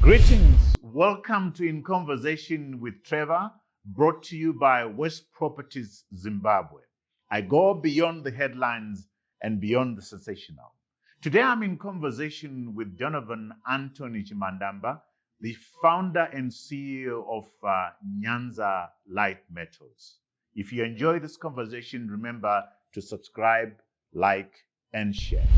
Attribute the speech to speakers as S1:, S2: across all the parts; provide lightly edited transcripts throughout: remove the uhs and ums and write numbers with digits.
S1: Greetings. Welcome to In Conversation with Trevor, brought to you by West Properties Zimbabwe. I go beyond the headlines and beyond the sensational. Today I'm in conversation with Donovan Chimhandamba, the founder and CEO of Nyanza Light Metals. If you enjoy this conversation, remember to subscribe, like, and share.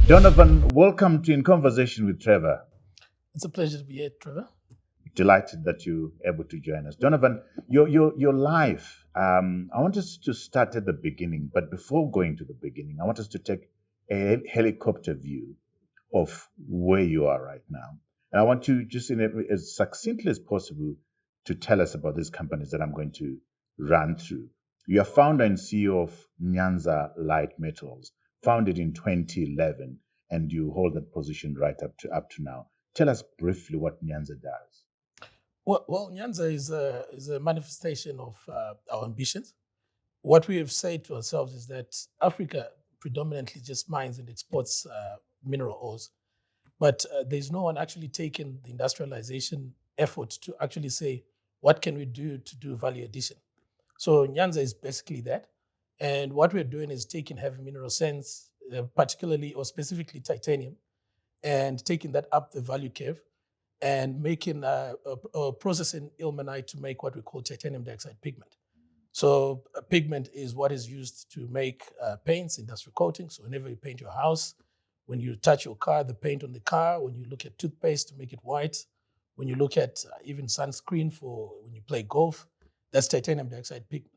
S1: Donovan, welcome to In Conversation with Trevor.
S2: It's a pleasure to be here, Trevor.
S1: Delighted that you're able to join us. Donovan, your life, I want us to start at the beginning, but before going to the beginning, I want us to take a helicopter view of where you are right now. And I want you just as succinctly as possible to tell us about these companies that I'm going to run through. You are founder and CEO of Nyanza Light Metals, founded in 2011, and you hold that position right up to now. Tell us briefly what Nyanza does.
S2: Well, Nyanza is a manifestation of our ambitions. What we have said to ourselves is that Africa predominantly just mines and exports mineral ores, but there's no one actually taking the industrialization effort to actually say, what can we do to do value addition? So Nyanza is basically that. And what we're doing is taking heavy mineral sands, particularly or specifically titanium, and taking that up the value curve and making processing ilmenite to make what we call titanium dioxide pigment. So pigment is what is used to make paints, industrial coatings. So whenever you paint your house, when you touch your car, the paint on the car, when you look at toothpaste to make it white, when you look at even sunscreen for when you play golf, that's titanium dioxide pigment.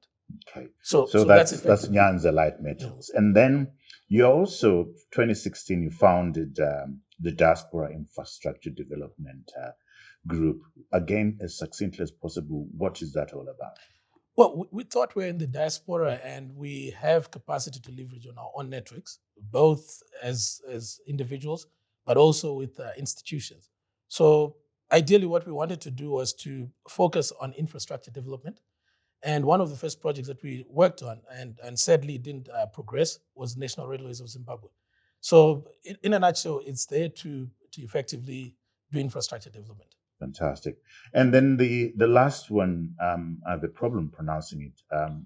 S1: Okay, so that's Nyanza Light Metals. And then you also, 2016, you founded the Diaspora Infrastructure Development Group. Again, as succinctly as possible, what is that all about?
S2: Well, we thought we're in the diaspora and we have capacity to leverage on our own networks, both as individuals, but also with institutions. So ideally, what we wanted to do was to focus on infrastructure development. And one of the first projects that we worked on and sadly didn't progress was National Railways of Zimbabwe. So in a nutshell, it's there to effectively do infrastructure development.
S1: Fantastic. And then the last one, I have a problem pronouncing it.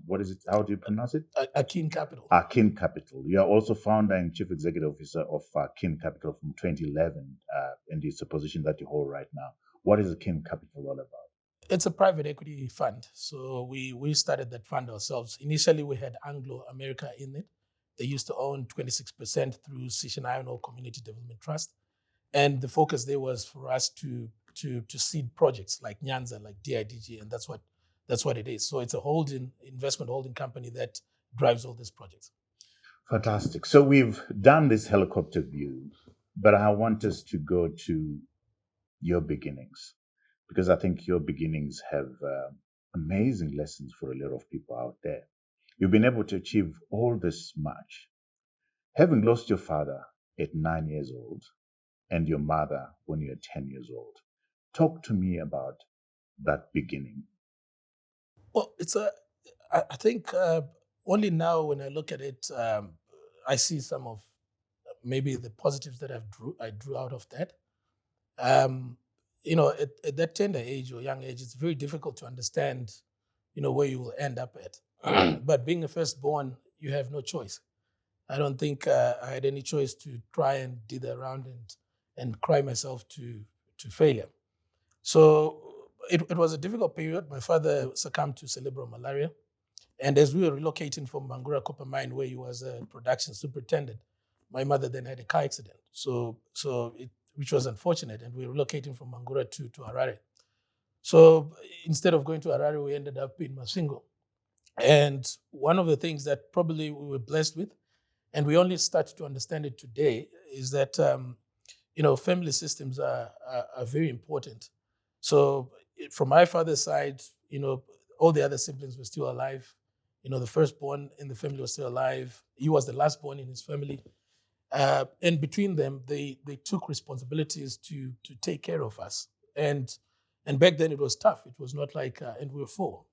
S1: What is it? How do you pronounce it?
S2: Arkein Capital.
S1: Arkein Capital. You are also founder and chief executive officer of Arkein Capital from 2011, and it's a position that you hold right now. What is Arkein Capital all about?
S2: It's a private equity fund. So we started that fund ourselves. Initially, we had Anglo America in it. They used to own 26% through Sishan Iron Ore Community Development Trust. And the focus there was for us to seed projects like Nyanza, like DIDG, and that's what it is. So it's a investment holding company that drives all these projects.
S1: Fantastic. So we've done this helicopter view, but I want us to go to your beginnings, because I think your beginnings have amazing lessons for a lot of people out there. You've been able to achieve all this much, having lost your father at 9 years old and your mother when you were 10 years old. Talk to me about that beginning.
S2: Well, I think only now when I look at it, I see some of maybe the positives that I drew out of that. At that tender age or young age, it's very difficult to understand, where you will end up at. But being a firstborn, you have no choice. I don't think I had any choice to try and dither around and cry myself to failure. So it was a difficult period. My father succumbed to cerebral malaria. And as we were relocating from Mangura Copper Mine, where he was a production superintendent, my mother then had a car accident. Which was unfortunate, and we were relocating from Mangura to Harare. So instead of going to Harare, we ended up in Masingo. And one of the things that probably we were blessed with, and we only start to understand it today, is that family systems are very important. So from my father's side, all the other siblings were still alive. The firstborn in the family was still alive. He was the last born in his family. And between them, they took responsibilities to take care of us. And back then it was tough. It was not like, and we were four.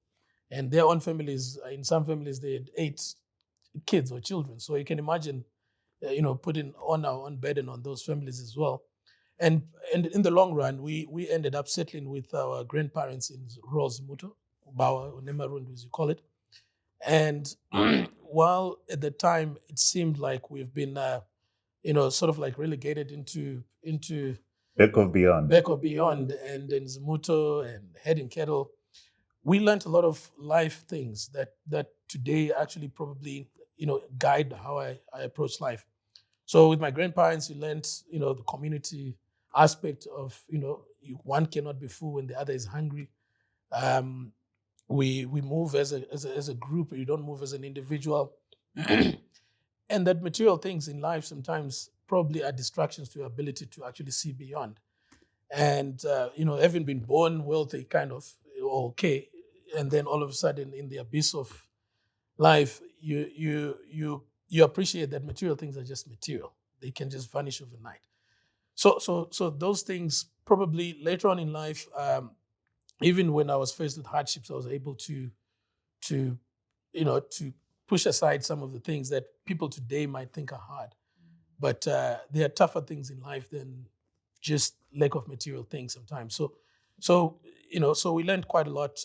S2: And their own families, in some families, they had 8 kids or children. So you can imagine, putting on our own burden on those families as well. And in the long run, we ended up settling with our grandparents in Rosmuto, Bawa, or Nemarundu, as you call it. And while at the time it seemed like we've been, sort of like relegated into
S1: Back of beyond.
S2: and in Zmuto and heading cattle, we learned a lot of life things that today actually probably guide how I approach life. So with my grandparents, you learned the community aspect of one cannot be full when the other is hungry. Um, we move as a group. You don't move as an individual. And that material things in life sometimes probably are distractions to your ability to actually see beyond. And having been born wealthy, kind of okay, and then all of a sudden in the abyss of life, you appreciate that material things are just material. They can just vanish overnight. So those things probably later on in life, even when I was faced with hardships, I was able to to push aside some of the things that people today might think are hard. But there are tougher things in life than just lack of material things sometimes. So we learned quite a lot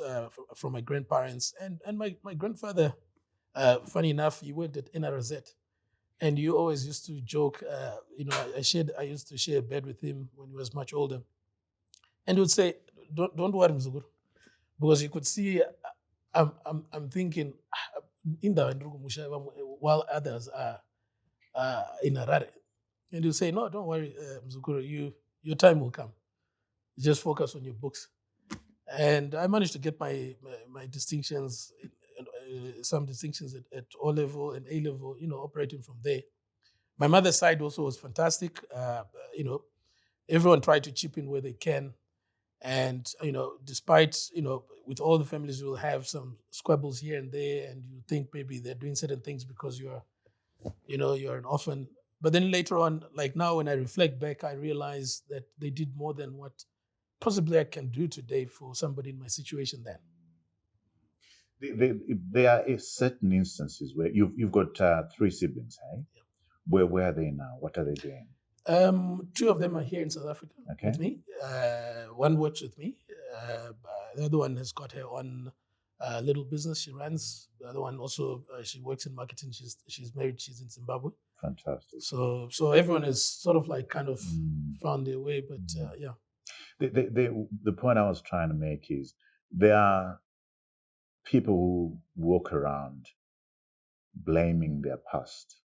S2: from my grandparents and my grandfather. Funny enough, he worked at NRZ, and you always used to joke. I used to share a bed with him when he was much older, and he would say, "Don't worry, Mzuguru," because you could see I'm thinking while others are in Harare. And you say, "No, don't worry, Mzukuru, your time will come. Just focus on your books." And I managed to get my distinctions, some distinctions at O level and A level, operating from there. My mother's side also was fantastic. Everyone tried to chip in where they can. And, despite, with all the families, you will have some squabbles here and there, and you think maybe they're doing certain things because you're an orphan. But then later on, like now, when I reflect back, I realize that they did more than what possibly I can do today for somebody in my situation then.
S1: There are certain instances where you've got 3 siblings, hey?
S2: Yeah.
S1: Where are they now? What are they doing?
S2: 2 of them are here in South Africa with me. One works with me. The other one has got her own little business she runs. The other one also, she works in marketing. She's married. She's in Zimbabwe.
S1: Fantastic.
S2: So everyone has sort of like kind of found their way, but yeah.
S1: The point I was trying to make is there are people who walk around blaming their past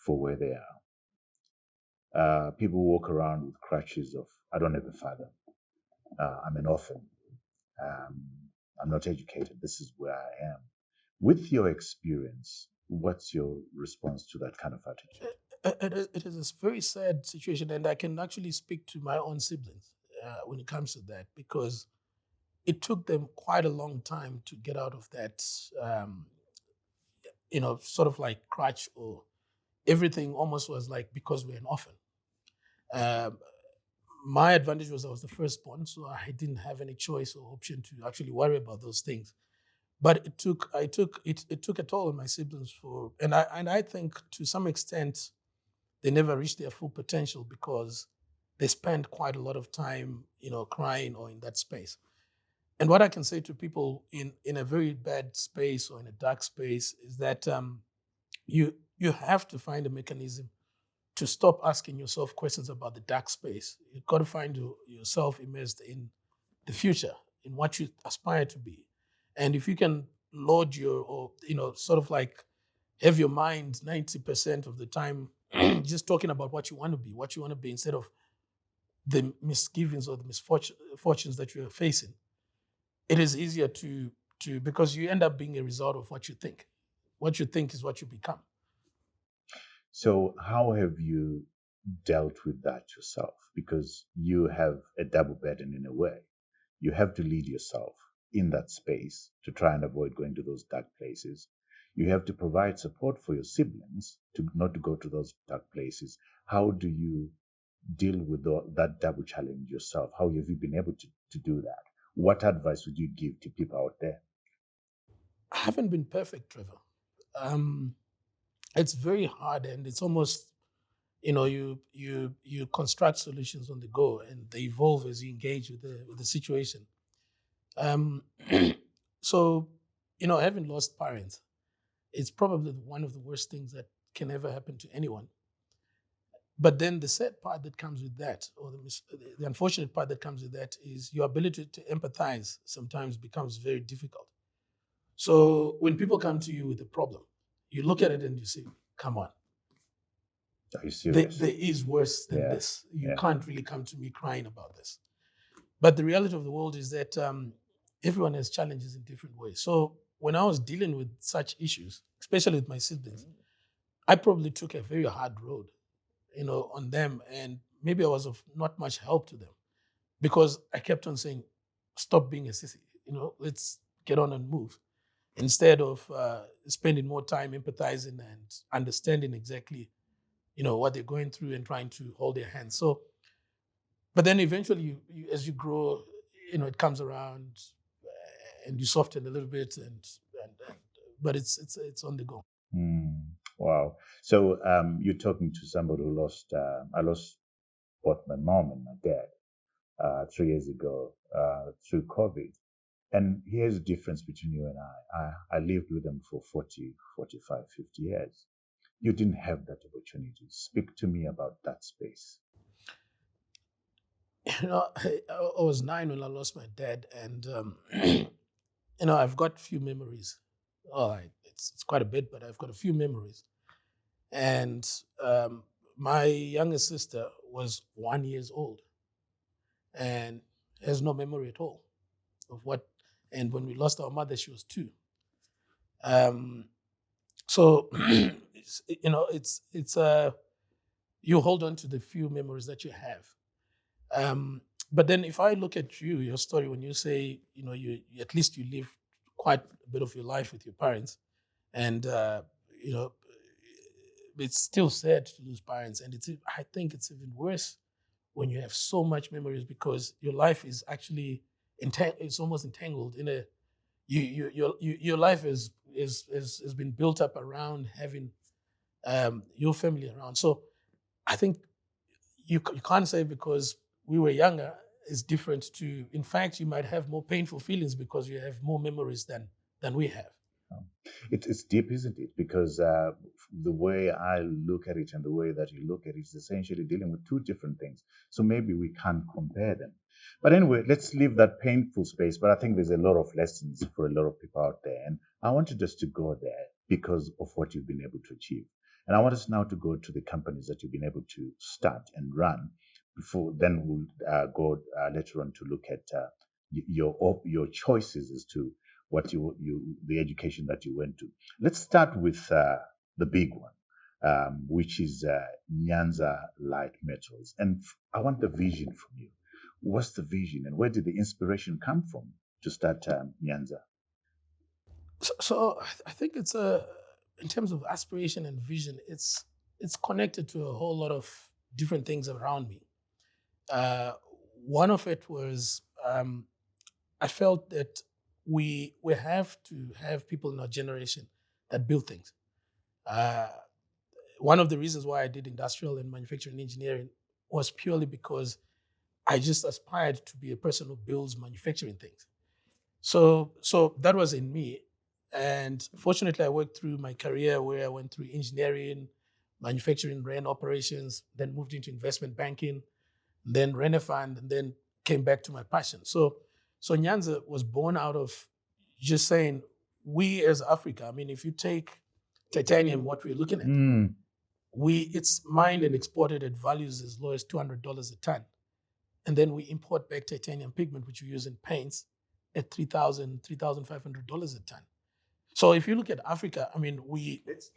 S1: for where they are. People walk around with crutches of, I don't have a father. I'm an orphan. I'm not educated. This is where I am. With your experience, what's your response to that kind of attitude?
S2: It is a very sad situation, and I can actually speak to my own siblings when it comes to that, because it took them quite a long time to get out of that, sort of like crutch, or everything almost was like because we're an orphan. My advantage was I was the firstborn, so I didn't have any choice or option to actually worry about those things. But it took a toll on my siblings and I think to some extent they never reached their full potential because they spent quite a lot of time, crying or in that space. And what I can say to people in a very bad space or in a dark space is that you have to find a mechanism to stop asking yourself questions about the dark space. You've got to find yourself immersed in the future, in what you aspire to be. And if you can load sort of like have your mind 90% of the time just talking about what you want to be instead of the misgivings or the misfortunes that you're facing, it is easier to because you end up being a result of what you think. What you think is what you become.
S1: So how have you dealt with that yourself? Because you have a double burden in a way. You have to lead yourself in that space to try and avoid going to those dark places. You have to provide support for your siblings to not to go to those dark places. How do you deal with that double challenge yourself? How have you been able to do that? What advice would you give to people out there?
S2: I haven't been perfect, Trevor. It's very hard, and it's almost, you construct solutions on the go, and they evolve as you engage with the situation. Um, so, having lost parents, it's probably one of the worst things that can ever happen to anyone. But then the sad part that comes with that, or the unfortunate part that comes with that, is your ability to empathize sometimes becomes very difficult. So when people come to you with a problem, you look at it and you say, come on,
S1: Are you serious?
S2: there is worse than this. You
S1: Yeah.
S2: can't really come to me crying about this. But the reality of the world is that everyone has challenges in different ways. So when I was dealing with such issues, especially with my siblings, I probably took a very hard road, on them. And maybe I was of not much help to them because I kept on saying, stop being a sissy, let's get on and move. Instead of spending more time empathizing and understanding exactly, what they're going through and trying to hold their hands. So, but then eventually, as you grow, it comes around, and you soften a little bit, but it's on the go.
S1: Wow. So you're talking to somebody who lost. I lost both my mom and my dad 3 years ago through COVID. And here's the difference between you and I lived with them for 40, 45, 50 years. You didn't have that opportunity. Speak to me about that space.
S2: I was 9 when I lost my dad, and I've got few memories. It's quite a bit, but I've got a few memories. And my youngest sister was 1 year old, and has no memory at all of what. And when we lost our mother, she was 2. So it's you hold on to the few memories that you have. But then if I look at your story, when you say, you at least you live quite a bit of your life with your parents, and it's still sad to lose parents, and I think it's even worse when you have so much memories because your life is actually it's almost entangled in a your life is has been built up around having your family around. So I think you can't say because we were younger is different to. In fact, you might have more painful feelings because you have more memories than we have.
S1: It's deep, isn't it? Because the way I look at it and the way that you look at it is essentially dealing with two different things. So maybe we can't compare them. But anyway, let's leave that painful space. But I think there's a lot of lessons for a lot of people out there. And I want you just to go there because of what you've been able to achieve. And I want us now to go to the companies that you've been able to start and run. Then we'll go later on to look at your choices as to what the education that you went to. Let's start with the big one, which is Nyanza Light Metals. And I want the vision from you. What's the vision, and where did the inspiration come from to start Nyanza?
S2: So I think it's in terms of aspiration and vision, it's connected to a whole lot of different things around me. One of it was I felt that we have to have people in our generation that build things. One of the reasons why I did industrial and manufacturing engineering was purely because I just aspired to be a person who builds manufacturing things. So that was in me. And fortunately, I worked through my career where I went through engineering, manufacturing, ran operations, then moved into investment banking, then ran a fund, and then came back to my passion. So Nyanza was born out of just saying, we as Africa, I mean, if you take titanium, what we're looking at, it's mined and exported at values as low as $200 a ton. And then we import back titanium pigment, which we use in paints, at $3,000, $3,500 a ton. So if you look at Africa, I mean,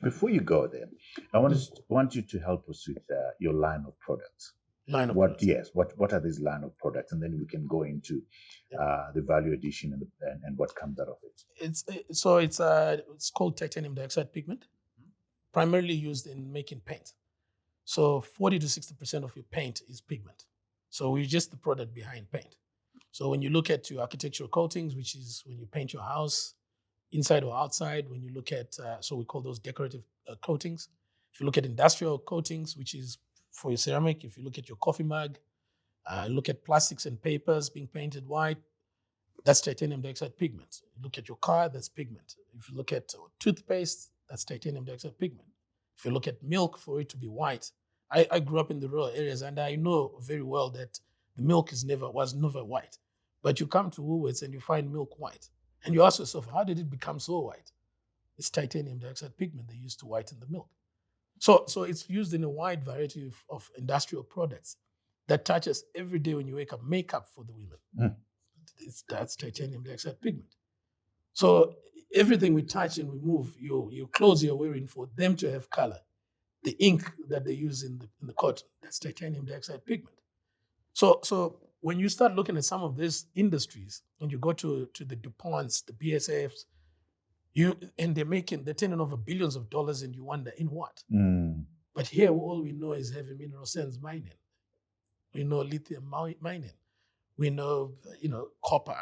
S1: Before you go there, I want you to help us with your line of products.
S2: Line of
S1: what
S2: products.
S1: yes, what are these line of products, and then we can go into the value addition and what comes out of it.
S2: It's called titanium dioxide pigment, primarily used in making paint. So 40 to 60% of your paint is pigment. So we're just the product behind paint. So when you look at your architectural coatings, which is when you paint your house, inside or outside, when you look at, so we call those decorative coatings. If you look at industrial coatings, which is for your ceramic, if you look at your coffee mug, look at plastics and papers being painted white, that's titanium dioxide pigment. You look at your car, that's pigment. If you look at toothpaste, that's titanium dioxide pigment. If you look at milk, for it to be white, I grew up in the rural areas and I know very well that the milk was never white. But you come to Woolworths and you find milk white. And you ask yourself, how did it become so white? It's titanium dioxide pigment they used to whiten the milk. So it's used in a wide variety of industrial products that touches every day when you wake up. Makeup for the women. That's titanium dioxide pigment. So everything we touch and we move, your clothes you're wearing, for them to have color, the ink that they use in the cotton, that's titanium dioxide pigment. So when you start looking at some of these industries and you go to the DuPonts, the BSFs, they're turning over billions of dollars, and you wonder in what? But here all we know is heavy mineral sands mining. We know lithium mining. We know copper,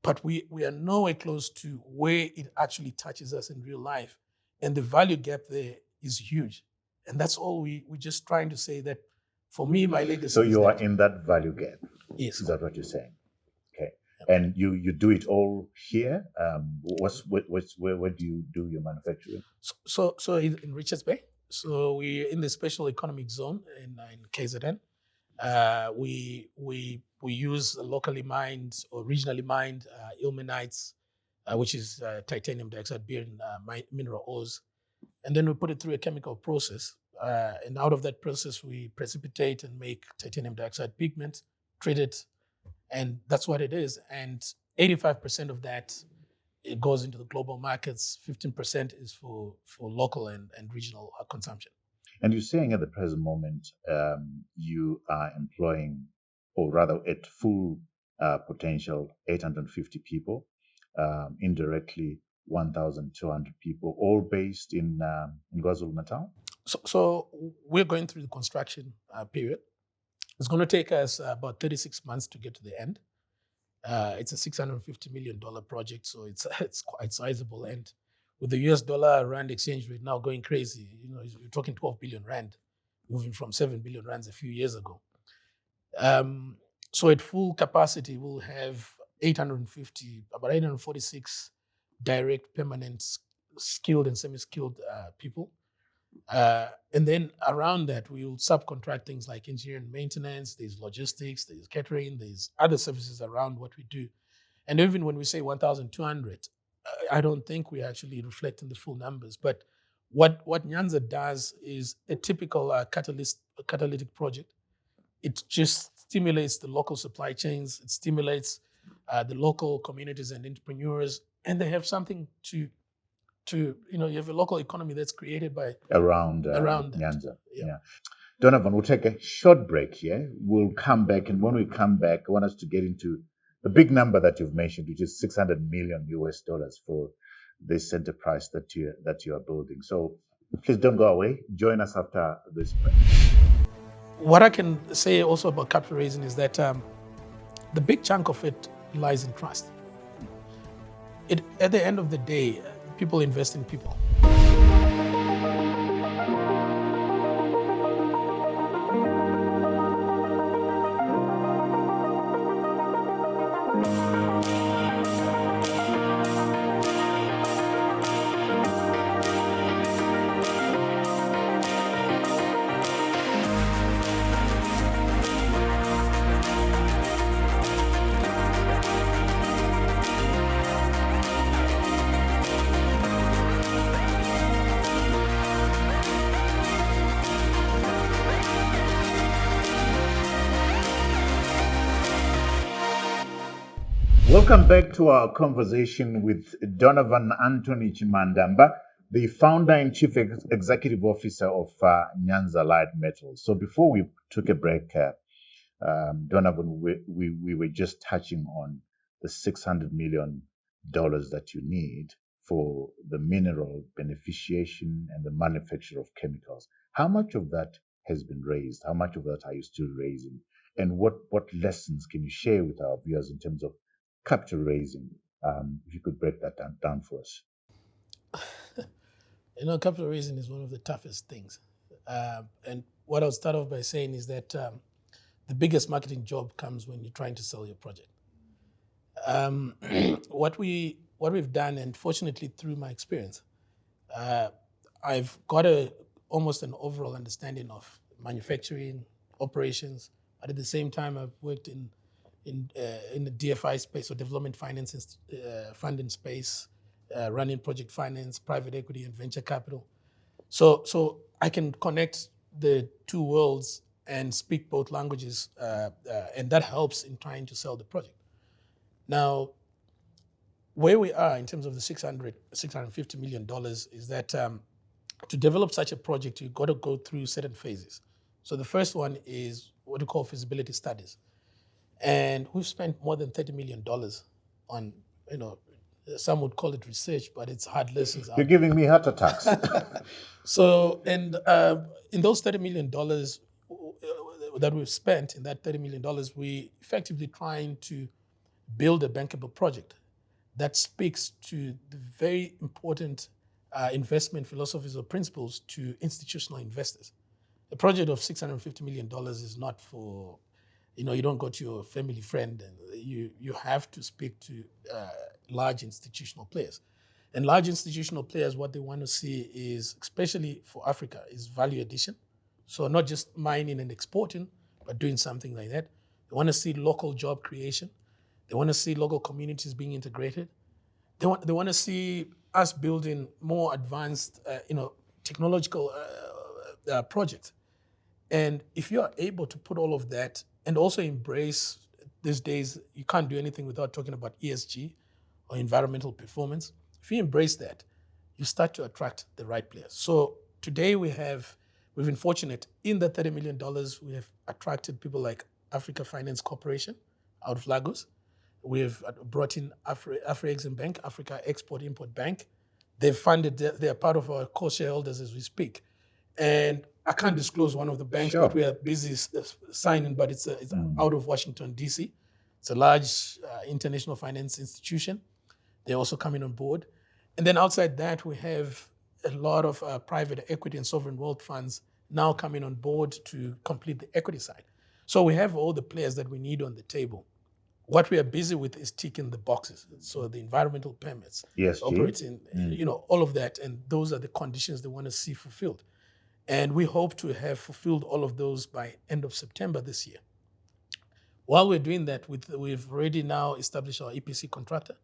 S2: but we are nowhere close to where it actually touches us in real life, and the value gap there is huge. And that's all we're just trying to say, that for me, my legacy.
S1: So you are in that value gap.
S2: Yes.
S1: Is that what you're saying? Okay. And you do it all here. Where do you do your manufacturing?
S2: So in Richards Bay. So we're in the special economic zone in KZN. We use locally mined or regionally mined ilmenites, which is titanium dioxide bearing mineral ores, and then we put it through a chemical process. And out of that process, we precipitate and make titanium dioxide pigment, treat it, and that's what it is. And 85% of that, it goes into the global markets. 15% is for local and regional consumption.
S1: And you're saying at the present moment, you are employing, or rather at full potential, 850 people, indirectly 1,200 people, all based in KwaZulu-Natal?
S2: So we're going through the construction period. It's going to take us about 36 months to get to the end. It's a $650 million project, so it's quite sizable. And with the US dollar rand exchange rate now going crazy, you're talking 12 billion rand, moving from 7 billion rands a few years ago. So at full capacity, we'll have about 846 direct, permanent, skilled and semi-skilled people. And then around that, we will subcontract things like engineering and maintenance, there's logistics, there's catering, there's other services around what we do. And even when we say 1,200, I don't think we actually reflect in the full numbers. But what Nyanza does is a typical catalytic project. It just stimulates the local supply chains. It stimulates the local communities and entrepreneurs, and they have something to you have a local economy that's created by around
S1: Nyanza. Yeah. Donovan, we'll take a short break here. We'll come back, and when we come back, I want us to get into the big number that you've mentioned, which is $600 million for this enterprise that you are building. So please don't go away. Join us after this break.
S2: What I can say also about capital raising is that the big chunk of it lies in trust. At the end of the day, people invest in people.
S1: Welcome back to our conversation with Donovan Anthony Chimhandamba, the founder and chief executive officer of Nyanza Light Metals. So before we took a break, Donovan, we were just touching on the $600 million that you need for the mineral beneficiation and the manufacture of chemicals. How much of that has been raised? How much of that are you still raising? And what lessons can you share with our viewers in terms of capital raising? If you could break that down for us.
S2: Capital raising is one of the toughest things. And what I'll start off by saying is that the biggest marketing job comes when you're trying to sell your project. What we've done, and fortunately through my experience, I've got almost an overall understanding of manufacturing, operations, but at the same time I've worked in the DFI space, or development finance funding space, running project finance, private equity, and venture capital. So I can connect the two worlds and speak both languages, and that helps in trying to sell the project. Now, where we are in terms of the $650 million is that to develop such a project, you've got to go through certain phases. So the first one is what we call feasibility studies. And we've spent more than $30 million on, some would call it research, but it's hard lessons.
S1: You're giving me heart attacks.
S2: So, and in those $30 million that we've spent, in that $30 million, we effectively trying to build a bankable project that speaks to the very important investment philosophies or principles to institutional investors. A project of $650 million is not for, you don't go to your family friend, and you have to speak to large institutional players. And large institutional players, what they want to see is, especially for Africa, is value addition. So not just mining and exporting, but doing something like that. They want to see local job creation. They want to see local communities being integrated. They want to see us building more advanced, technological projects. And if you are able to put all of that and also embrace, these days, you can't do anything without talking about ESG or environmental performance. If you embrace that, you start to attract the right players. So today we've been fortunate in the $30 million, we have attracted people like Africa Finance Corporation out of Lagos. We've brought in Afro-Exim Bank, Africa Export-Import Bank. They've funded, they're part of our co-shareholders as we speak. And I can't disclose one of the banks,
S1: Sure.
S2: but we are busy signing, but it's out of Washington, D.C. It's a large international finance institution. They're also coming on board. And then outside that, we have a lot of private equity and sovereign wealth funds now coming on board to complete the equity side. So we have all the players that we need on the table. What we are busy with is ticking the boxes. So the environmental permits,
S1: ESG.
S2: operating, all of that. And those are the conditions they want to see fulfilled. And we hope to have fulfilled all of those by end of September this year. While we're doing that, we've already now established our EPC contractor.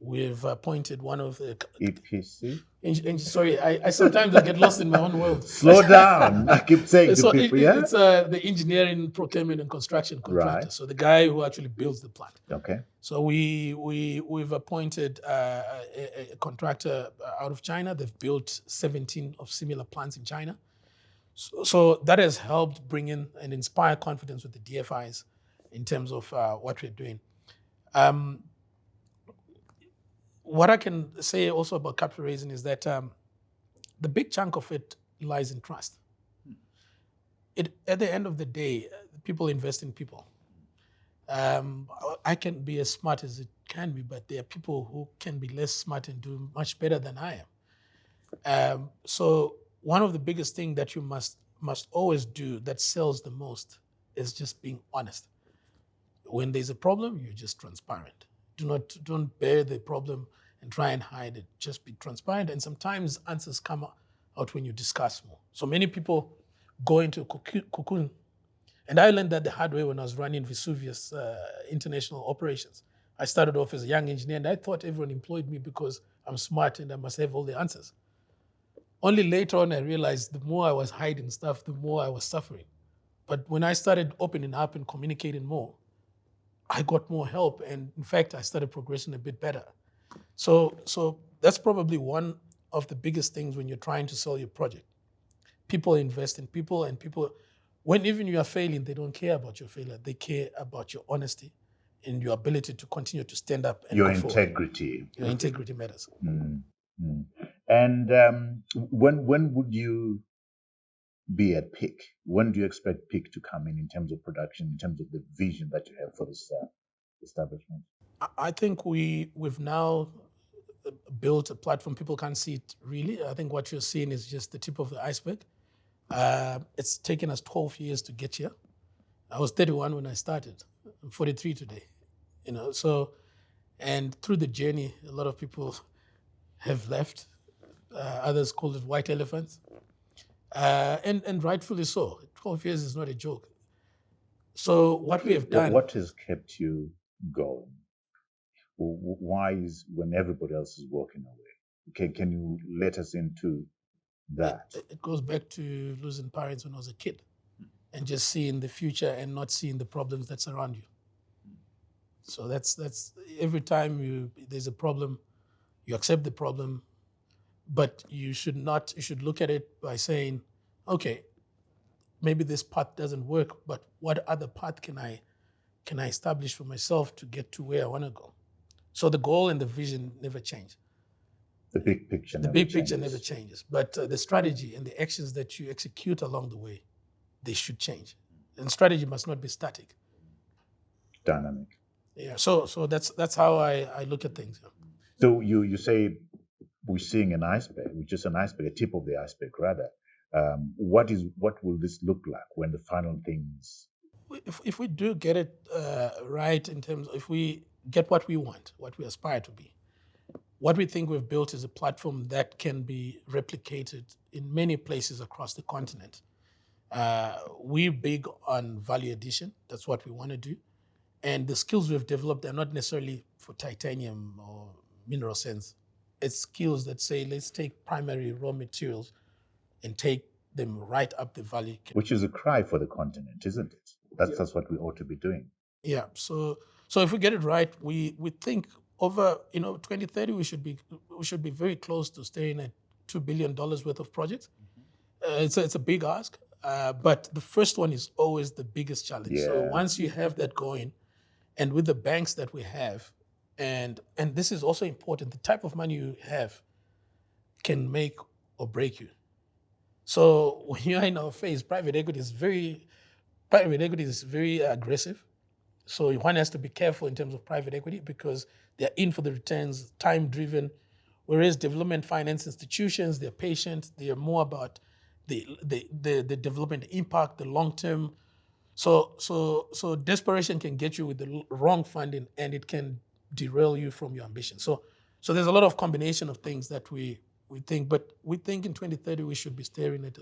S2: We've appointed one of the
S1: EPC?
S2: Sorry, I sometimes I get lost in my own world.
S1: Slow down. I keep saying to people,
S2: It's the engineering, procurement, and construction contractor.
S1: Right.
S2: So the guy who actually builds the plant.
S1: Okay.
S2: So we've appointed a contractor out of China. They've built 17 of similar plants in China. So that has helped bring in and inspire confidence with the DFIs in terms of what we're doing. What I can say also about capital raising is that the big chunk of it lies in trust. At the end of the day, people invest in people. I can be as smart as it can be, but there are people who can be less smart and do much better than I am. So one of the biggest things that you must always do that sells the most is just being honest. When there's a problem, you're just transparent. Don't bear the problem and try and hide it. Just be transparent. And sometimes answers come out when you discuss more. So many people go into cocoon. And I learned that the hard way when I was running Vesuvius international operations. I started off as a young engineer, and I thought everyone employed me because I'm smart and I must have all the answers. Only later on I realized the more I was hiding stuff, the more I was suffering. But when I started opening up and communicating more, I got more help, and in fact, I started progressing a bit better. So that's probably one of the biggest things when you're trying to sell your project. People invest in people, and people, when even you are failing, they don't care about your failure. They care about your honesty and your ability to continue to stand up and
S1: Your
S2: go forward.
S1: integrity.
S2: Your integrity matters.
S1: And when would you be at peak? When do you expect peak to come in terms of production, in terms of the vision that you have for this establishment?
S2: I think we've now built a platform. People can't see it really. I think what you're seeing is just the tip of the iceberg. It's taken us 12 years to get here. I was 31 when I started. I'm 43 today. So, and through the journey, a lot of people have left. Others call it white elephants. And rightfully so. 12 years is not a joke. So what we have done...
S1: What has kept you going? Why is when everybody else is walking away? Can you let us into that?
S2: It goes back to losing parents when I was a kid and just seeing the future and not seeing the problems that surround you. So that's every time there's a problem, you accept the problem, but you should look at it by saying, okay, maybe this path doesn't work, but what other path can I establish for myself to get to where I want to go? So the goal and the vision never change.
S1: The big picture
S2: never changes. But the strategy and the actions that you execute along the way, they should change. And strategy must not be static.
S1: Dynamic.
S2: Yeah. So that's how I look at things.
S1: So you say we're seeing an iceberg, which is an iceberg, a tip of the iceberg rather. What will this look like when the final things?
S2: If we do get it right in terms of if we get what we want, what we aspire to be, what we think we've built is a platform that can be replicated in many places across the continent. We're big on value addition. That's what we want to do. And the skills we've developed are not necessarily for titanium or mineral sands. It's skills that say, let's take primary raw materials and take them right up the value.
S1: Which is a cry for the continent, isn't it? That's what we ought to be doing.
S2: Yeah. So if we get it right, we think over 2030 we should be very close to staying at $2 billion worth of projects. It's a big ask, but the first one is always the biggest challenge.
S1: Yeah.
S2: So once you have that going, and with the banks that we have, and this is also important, the type of money you have can make or break you. So when you're in our phase, private equity is very aggressive. So one has to be careful in terms of private equity because they're in for the returns, time-driven, whereas development finance institutions, they're patient, they're more about the development impact, the long-term. So desperation can get you with the wrong funding and it can derail you from your ambition. So there's a lot of combination of things that we think, but we think in 2030 we should be staring at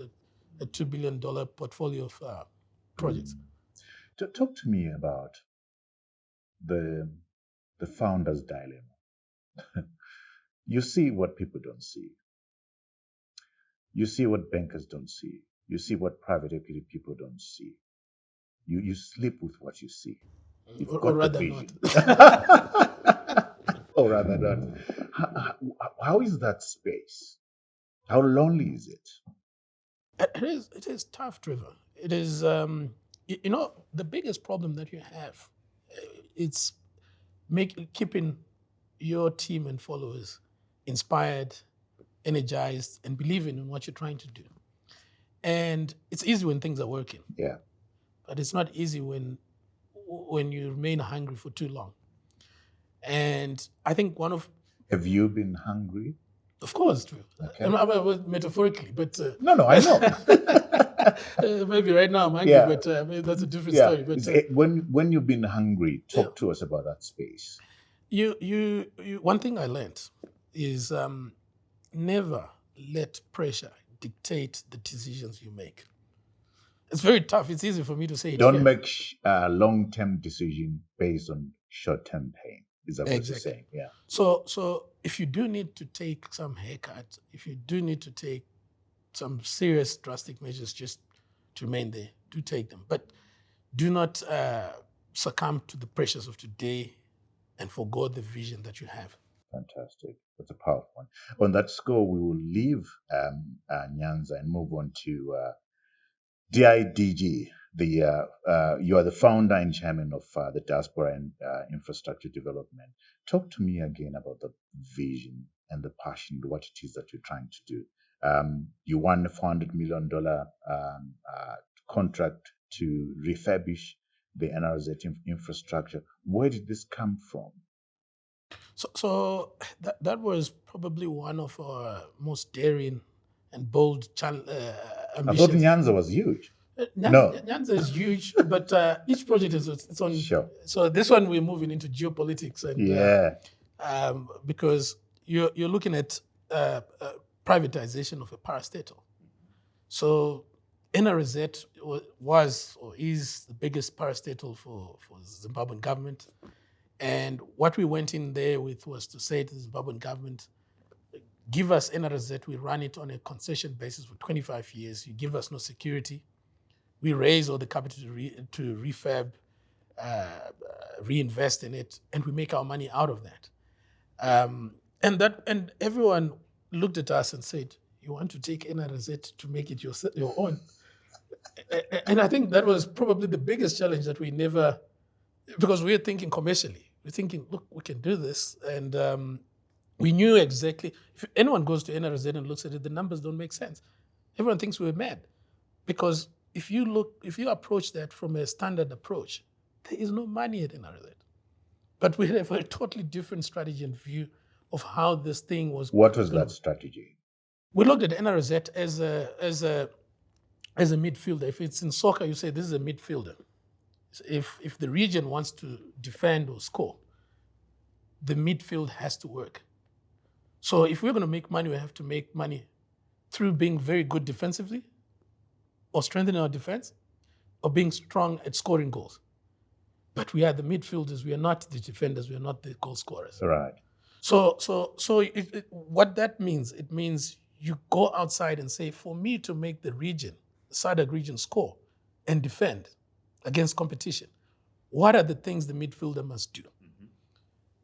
S2: a $2 billion portfolio of projects.
S1: Talk to me about the founder's dilemma. You see what people don't see. You see what bankers don't see. You see what private equity people don't see. You sleep with what you see.
S2: Or rather not.
S1: Or rather not. How is that space? How lonely is it?
S2: It is tough, Trevor. It is, the biggest problem that you have, it's keeping your team and followers inspired, energized, and believing in what you're trying to do. And it's easy when things are working.
S1: Yeah.
S2: But it's not easy when you remain hungry for too long. And I think
S1: Have you been hungry?
S2: Of course, Trevor. Okay. Metaphorically, but...
S1: No, I
S2: know. Maybe right now I'm hungry, but maybe that's a different story. But
S1: when you've been hungry, talk to us about that space.
S2: One thing I learned is never let pressure dictate the decisions you make. It's very tough. It's easy for me to say it.
S1: Don't make a long-term decision based on short-term pain. Is that what you're saying? Yeah.
S2: So if you do need to take some haircut, if you do need to take some serious drastic measures just to remain there, do take them. But do not succumb to the pressures of today and forgo the vision that you have.
S1: Fantastic. That's a powerful one. On that score, we will leave Nyanza and move on to DIDG. You are the founder and chairman of the Diaspora and Infrastructure Development. Talk to me again about the vision and the passion, what it is that you're trying to do. You won a $400 million contract to refurbish the NRZ infrastructure. Where did this come from?
S2: So that was probably one of our most daring and bold ambitions.
S1: I thought Nyanza was huge.
S2: No, Nyanza is huge, but each project is its own.
S1: Sure.
S2: So this one we're moving into geopolitics, and because you're looking at privatization of a parastatal. So NRZ was or is the biggest parastatal for the Zimbabwean government. And what we went in there with was to say to the Zimbabwean government, give us NRZ, we run it on a concession basis for 25 years. You give us no security. We raise all the capital to refurb, reinvest in it, and we make our money out of that. And everyone looked at us and said, you want to take NRZ to make it your own? And I think that was probably the biggest challenge that we never, because we were thinking commercially. We're thinking, look, we can do this. And we knew exactly, if anyone goes to NRZ and looks at it, the numbers don't make sense. Everyone thinks we're mad. Because if you approach that from a standard approach, there is no money at NRZ. But we have a totally different strategy and view of how this thing was.
S1: What was that strategy?
S2: We looked at NRZ as a midfielder. If it's in soccer, you say this is a midfielder. If the region wants to defend or score, the midfield has to work. So if we're going to make money, we have to make money through being very good defensively, or strengthening our defense, or being strong at scoring goals. But we are the midfielders. We are not the defenders. We are not the goal scorers.
S1: Right.
S2: So what that means, it means you go outside and say, for me to make the region, the SADC region, score and defend against competition, what are the things the midfielder must do? Mm-hmm.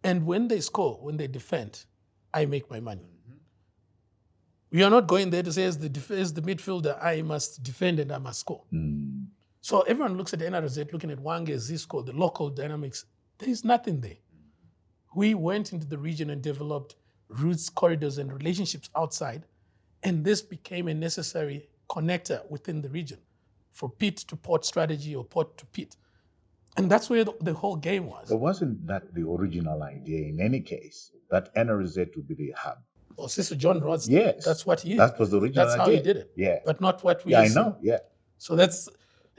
S2: And when they score, when they defend, I make my money. Mm-hmm. We are not going there to say, as the midfielder, I must defend and I must score. Mm. So everyone looks at the NRZ, looking at Wange, Zisco, the local dynamics. There is nothing there. We went into the region and developed routes, corridors, and relationships outside, and this became a necessary connector within the region for pit to port strategy or port to pit. And that's where the whole game was.
S1: But wasn't that the original idea in any case, that NRZ would be the hub?
S2: Well, Sister John Rhodes,
S1: yes,
S2: that's what he did.
S1: That was the original idea.
S2: That's how he did it.
S1: Yeah.
S2: But not what we
S1: I know, yeah.
S2: So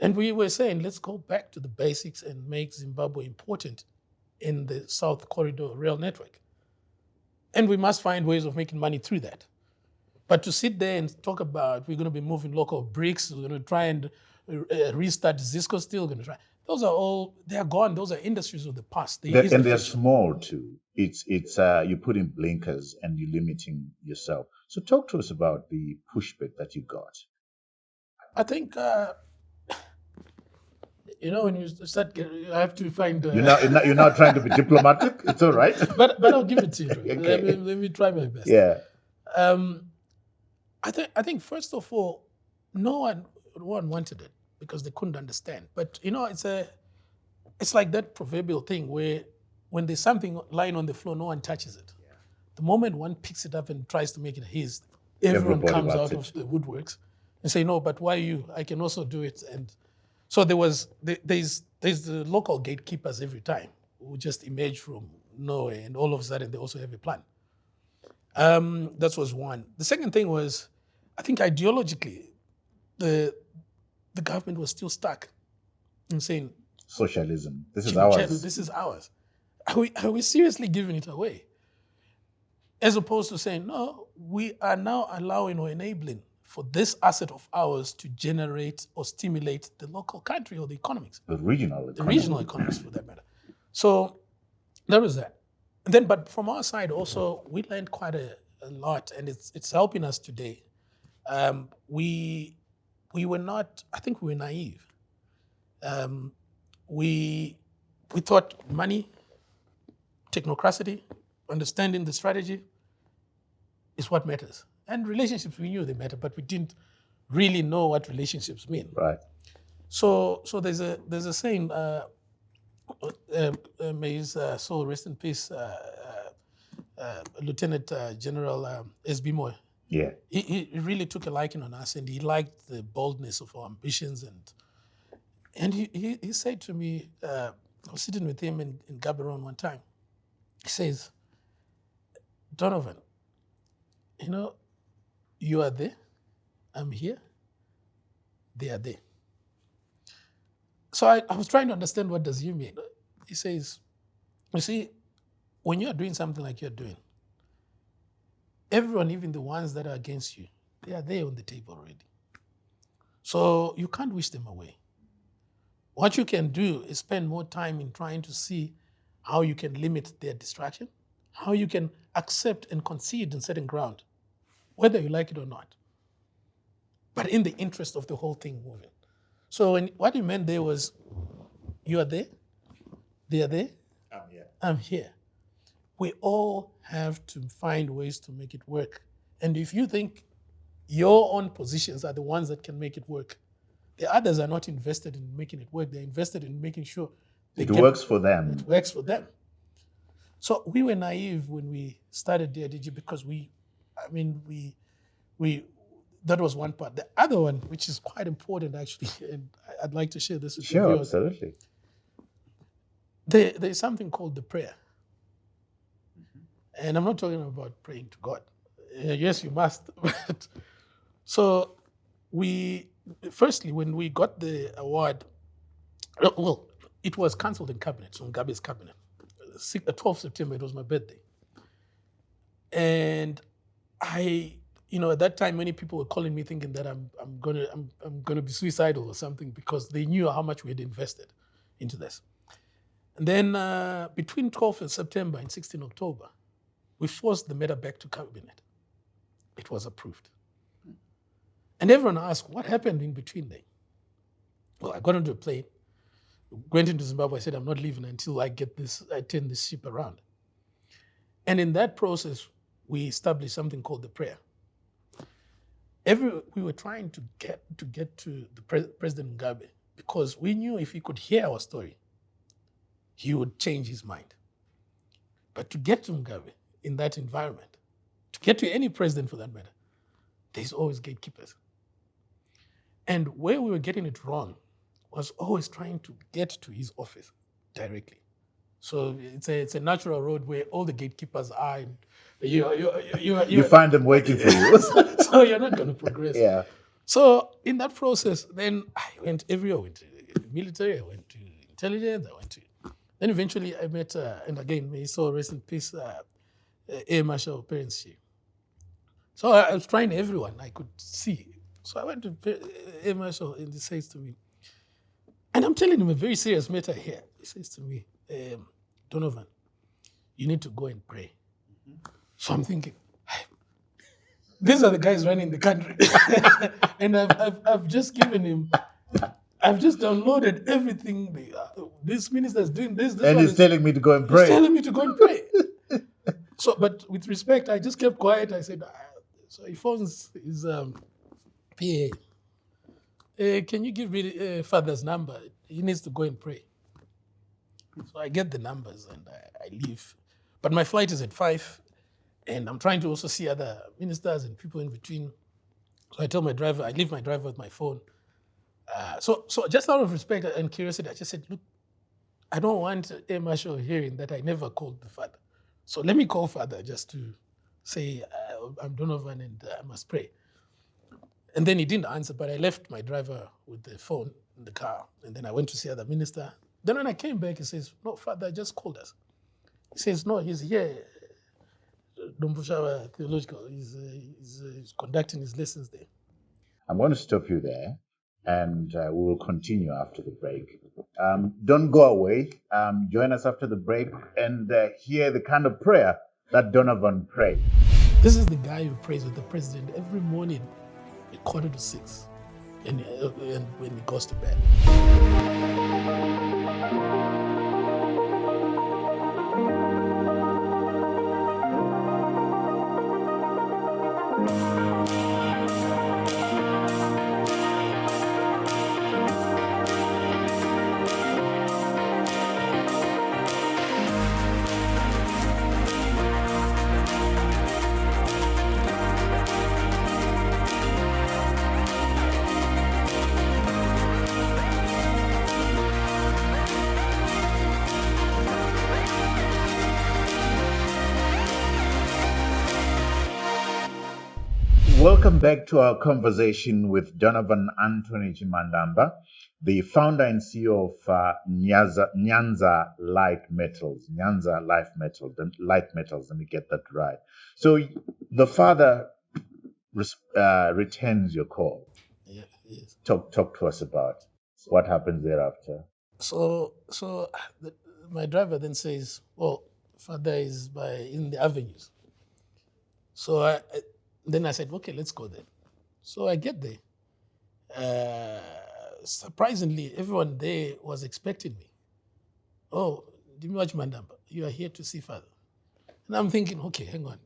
S2: and we were saying, let's go back to the basics and make Zimbabwe important in the South Corridor rail network. And we must find ways of making money through that. But to sit there and talk about we're going to be moving local bricks, we're going to try and restart Zisco Steel, going to try. Those are all, they're gone. Those are industries of the past.
S1: And they're small too. It's you put in blinkers and you're limiting yourself. So talk to us about the pushback that you got.
S2: I think, when you start, you have to find.
S1: You're not trying to be diplomatic. It's all right.
S2: But I'll give it to you. Okay. Let me try my best.
S1: Yeah.
S2: I think first of all, no one wanted it because they couldn't understand. But it's like that proverbial thing where when there's something lying on the floor, no one touches it. Yeah. The moment one picks it up and tries to make it his, everyone comes out of the woodworks and say, no, but why you? I can also do it. And so there's the local gatekeepers every time who just emerge from nowhere, and all of a sudden they also have a plan. That was one. The second thing was, I think ideologically, the government was still stuck in saying,
S1: socialism, this is ours.
S2: This is ours. Are we seriously giving it away? As opposed to saying, no, we are now allowing or enabling for this asset of ours to generate or stimulate the local country or the economics.
S1: The regional
S2: economics for that matter. So there was that. And then, but from our side also, we learned quite a lot, and it's helping us today. We were not, I think we were naive. We thought money, technocracy, understanding the strategy, is what matters. And relationships, we knew they matter, but we didn't really know what relationships mean.
S1: Right.
S2: So there's a saying, may his soul rest in peace, Lieutenant General S.B. Moy.
S1: Yeah.
S2: He really took a liking on us, and he liked the boldness of our ambitions. And he said to me, I was sitting with him in Gaborone one time. He says, Donovan, you know, you are there, I'm here, they are there. So I was trying to understand, what does he mean? He says, you see, when you're doing something like you're doing, everyone, even the ones that are against you, they are there on the table already. So you can't wish them away. What you can do is spend more time in trying to see how you can limit their distraction, how you can accept and concede in certain ground, whether you like it or not, but in the interest of the whole thing moving. So what he meant there was, you are there, they are there, I'm here. We all have to find ways to make it work. And if you think your own positions are the ones that can make it work, the others are not invested in making it work. They're invested in making sure
S1: it works for them.
S2: It works for them. So we were naive when we started DIDG, because that was one part. The other one, which is quite important actually, and I'd like to share this with you.
S1: Sure, absolutely.
S2: There's something called the prayer. And I'm not talking about praying to God. Yes, you must. So firstly, when we got the award, well, it was cancelled in cabinet, so Mugabe's cabinet. 12th September, it was my birthday. And at that time, many people were calling me thinking that I'm gonna be suicidal or something, because they knew how much we had invested into this. And then between 12th of September and 16th October, we forced the matter back to cabinet. It was approved. And everyone asked, what happened in between there? Well, I got onto a plane, went into Zimbabwe. I said, I'm not leaving until I turn this ship around. And in that process, we established something called the prayer. We were trying to get to the President Mugabe, because we knew if he could hear our story, he would change his mind. But to get to Mugabe in that environment, to get to any president for that matter, there's always gatekeepers. And where we were getting it wrong was always trying to get to his office directly. So it's a natural road where all the gatekeepers are. And you
S1: find them waiting for you.
S2: So you're not going to progress.
S1: Yeah.
S2: So in that process, then I went everywhere. I went to the military, I went to intelligence, then eventually I met, and again, may his soul rest in peace, Air Marshal Terence Chief. So I was trying everyone I could see. So I went to Air Marshal, and he says to me, and I'm telling him a very serious matter here. He says to me, Donovan, you need to go and pray. Mm-hmm. So I'm thinking, these are the guys running the country. And I've just given him, I've just downloaded everything. This minister's doing this.
S1: And he's telling me to go and pray.
S2: He's telling me to go and pray. So, but with respect, I just kept quiet. I said, so he phones his PA. Can you give me father's number? He needs to go and pray. So I get the numbers and I leave. But my flight is at 5, and I'm trying to also see other ministers and people in between. So I tell my driver, I leave my driver with my phone. So just out of respect and curiosity, I just said, look, I don't want Air Marshal hearing that I never called the father. So let me call father just to say, I'm Donovan and I must pray. And then he didn't answer, but I left my driver with the phone in the car. And then I went to see other minister. Then when I came back, he says, no, father just called us. He says, no, he's here. Dombushawa Theological, he's conducting his lessons there.
S1: I'm going to stop you there, and we will continue after the break. Don't go away. Join us after the break and hear the kind of prayer that Donovan prayed.
S2: This is the guy who prays with the president every morning at 5:45, and when he goes to bed.
S1: Welcome back to our conversation with Donovan Anthony Chimhandamba, the founder and CEO of Nyanza Light Metals. Nyanza Light Metals, let me get that right. So the father returns your call.
S2: Yeah, yes.
S1: Talk to us about what happens thereafter.
S2: So my driver then says, "Well, father is in the avenues." So then I said, "Okay, let's go there." So I get there. Surprisingly, everyone there was expecting me. "Oh, Chimhandamba, you are here to see father." And I'm thinking, okay, hang on.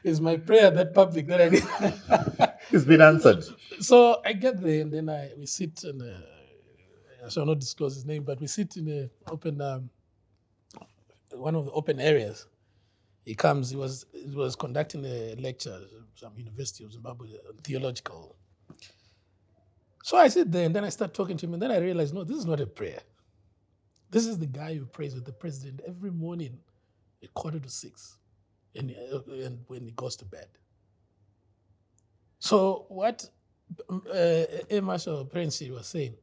S2: Is my prayer that public that I need?
S1: It's been answered.
S2: So I get there and then we sit in I shall not disclose his name, but we sit in a open one of the open areas. He comes. He was conducting a lecture at some University of Zimbabwe, theological. So I sit there and then I start talking to him, and then I realize, no, this is not a prayer. This is the guy who prays with the president every morning at 5:45, and when he goes to bed. So what Air Marshal Prince was saying,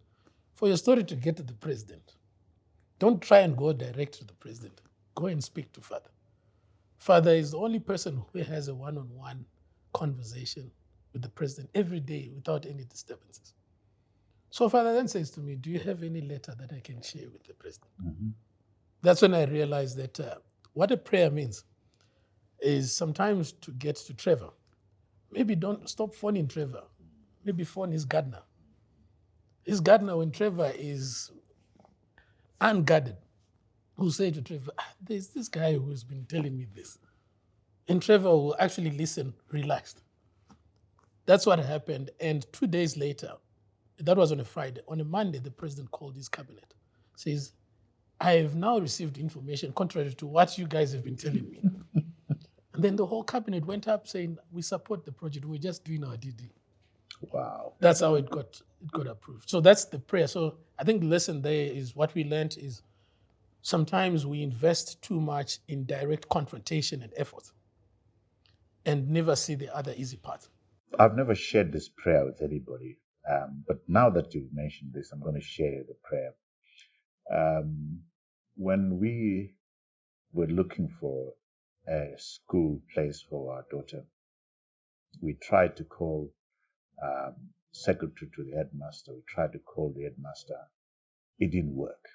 S2: for your story to get to the president, don't try and go direct to the president. Go and speak to father. Father is the only person who has a one-on-one conversation with the president every day without any disturbances. So father then says to me, do you have any letter that I can share with the president? Mm-hmm. That's when I realized that what a prayer means is sometimes to get to Trevor. Maybe don't stop phoning Trevor. Maybe phone his gardener. His gardener, when Trevor is unguarded, who say to Trevor, there's this guy who's been telling me this. And Trevor will actually listen relaxed. That's what happened. And 2 days later, that was on a Friday. On a Monday, the president called his cabinet. Says, I have now received information contrary to what you guys have been telling me. And then the whole cabinet went up saying, we support the project. We're just doing our DD.
S1: Wow.
S2: That's how it got approved. So that's the prayer. So I think the lesson there is what we learned is sometimes we invest too much in direct confrontation and effort and never see the other easy part.
S1: I've never shared this prayer with anybody, but now that you've mentioned this, I'm going to share the prayer. When we were looking for a school place for our daughter, we tried to call secretary to the headmaster. We tried to call the headmaster. It didn't work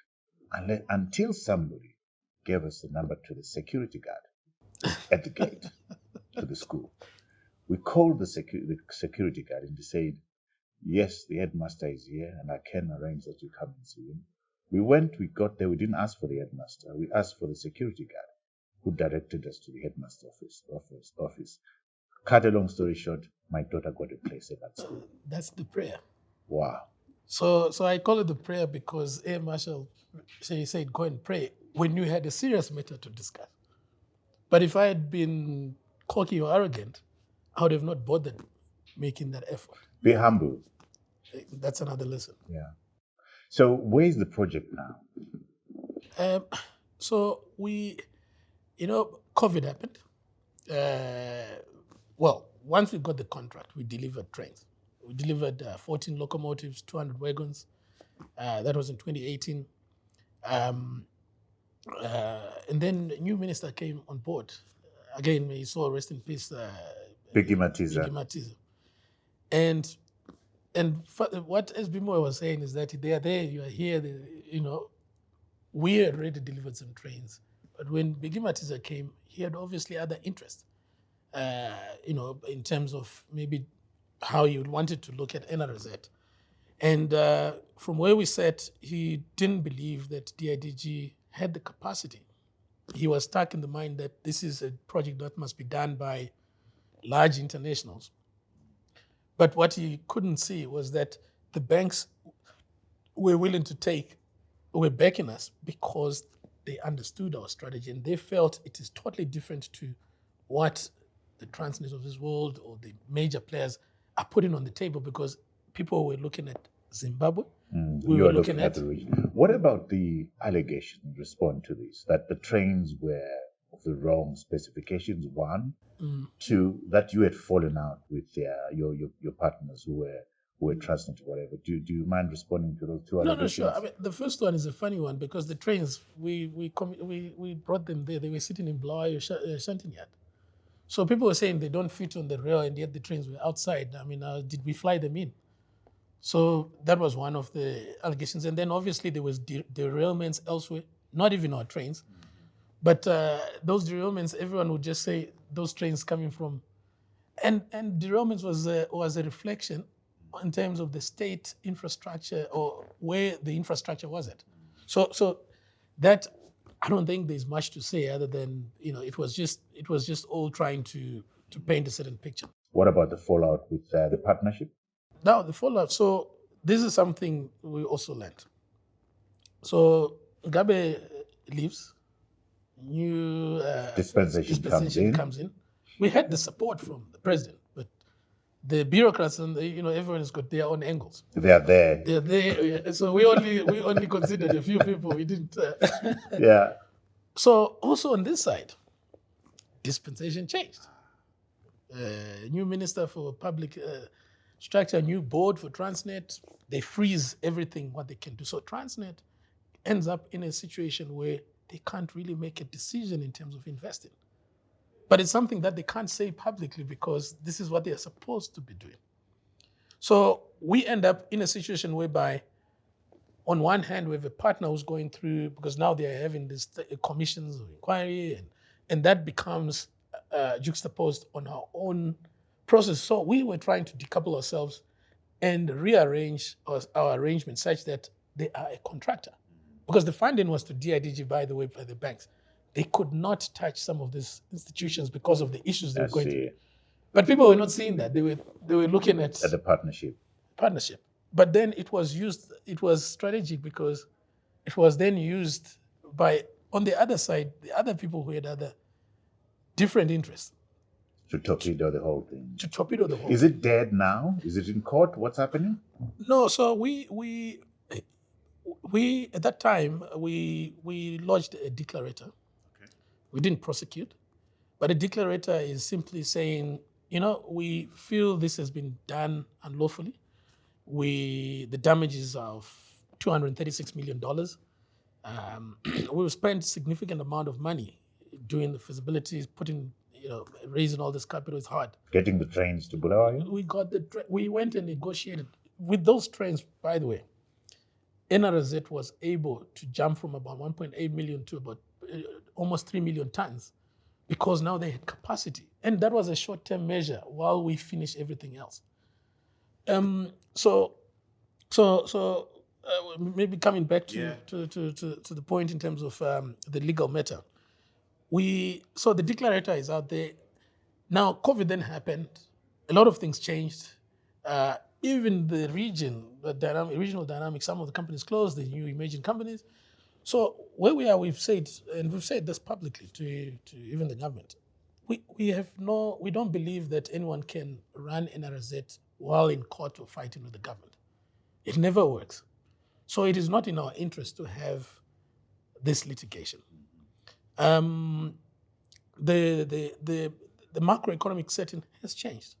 S1: until somebody gave us the number to the security guard at the gate to the school. We called the security guard and he said, yes, the headmaster is here and I can arrange that you come and see him. We went, we got there, we didn't ask for the headmaster. We asked for the security guard who directed us to the headmaster office. Cut a long story short, my daughter got a place at that school.
S2: That's the prayer.
S1: Wow.
S2: So I call it the prayer because Air Marshal said, go and pray when you had a serious matter to discuss. But if I had been cocky or arrogant, I would have not bothered making that effort.
S1: Be humble.
S2: That's another lesson.
S1: Yeah. So where's the project now?
S2: So we, COVID happened. Once we got the contract, we delivered trains. We delivered 14 locomotives, 200 wagons. That was in 2018. And then a new minister came on board. Again, may he so rest in peace.
S1: Biggie Matiza.
S2: And what SB Moyo was saying is that they are there, you are here, we had already delivered some trains. But when Biggie Matiza came, he had obviously other interests, in terms of maybe how he wanted to look at NRZ. And from where we sat, he didn't believe that DIDG had the capacity. He was stuck in the mind that this is a project that must be done by large internationals. But what he couldn't see was that the banks were willing to were backing us because they understood our strategy and they felt it is totally different to what the Transnet of this world or the major players are putting on the table, because people were looking at Zimbabwe.
S1: We were looking at the region. What about the allegation in response to this, that the trains were of the wrong specifications, one. Two, that you had fallen out with your partners who were Transnet or whatever. Do you mind responding to those two allegations?
S2: No, sure. I mean, the first one is a funny one because the trains, we brought them there. They were sitting in Blair Shanting Yard. So people were saying they don't fit on the rail, and yet the trains were outside. I mean, did we fly them in? So that was one of the allegations. And then obviously there was derailments elsewhere, not even our trains. But those derailments, everyone would just say those trains coming from, and derailments was a reflection in terms of the state infrastructure or where the infrastructure was at. So that, I don't think there's much to say other than, it was just all trying to paint a certain picture.
S1: What about the fallout with the partnership?
S2: Now the fallout. So this is something we also learned. So Gabe leaves. New
S1: dispensation
S2: comes in. We had the support from the president, but the bureaucrats and everyone's got their own angles.
S1: They are there.
S2: They're there. So we only considered a few people. We didn't.
S1: Yeah.
S2: So also on this side, dispensation changed. New minister for public structure, new board for Transnet. They freeze everything what they can do. So Transnet ends up in a situation where they can't really make a decision in terms of investing. But it's something that they can't say publicly because this is what they are supposed to be doing. So we end up in a situation whereby, on one hand, we have a partner who's going through, because now they are having these commissions of inquiry, and that becomes juxtaposed on our own process. So we were trying to decouple ourselves and rearrange our arrangement such that they are a contractor. Because the funding was to DIDG, by the way, by the banks. They could not touch some of these institutions because of the issues they were going through. But people were not seeing that. They were looking at
S1: the partnership.
S2: But then it was strategic because it was then used by, on the other side, the other people who had other different interests.
S1: To torpedo the whole thing.
S2: Is
S1: it dead now? Is it in court? What's happening?
S2: No, so we at that time we lodged a declarator. Okay. We didn't prosecute, but a declarator is simply saying, we feel this has been done unlawfully. The damages of $236 million. We've spent significant amount of money doing the feasibilities, raising all this capital is hard.
S1: Getting the trains to Bulawayo?
S2: We went and negotiated with those trains, by the way. NRZ was able to jump from about 1.8 million to about almost 3 million tons because now they had capacity. And that was a short-term measure while we finish everything else. So maybe coming back to the point in terms of the legal matter. So the declarator is out there. Now, COVID then happened. A lot of things changed. Even the regional dynamics, some of the companies closed, the new emerging companies. So where we are, we've said this publicly to even the government, we don't believe that anyone can run NRZ while in court or fighting with the government. It never works. So it is not in our interest to have this litigation. The macroeconomic setting has changed.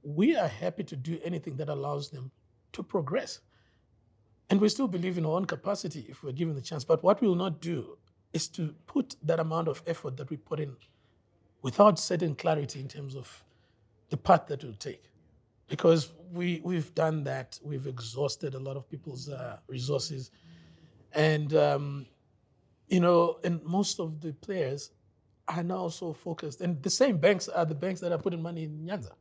S2: We are happy to do anything that allows them to progress. And we still believe in our own capacity if we're given the chance. But what we will not do is to put that amount of effort that we put in without certain clarity in terms of the path that we'll take. Because we've done that. We've exhausted a lot of people's resources. And, and most of the players are now so focused. And the same banks are the banks that are putting money in Nyanza.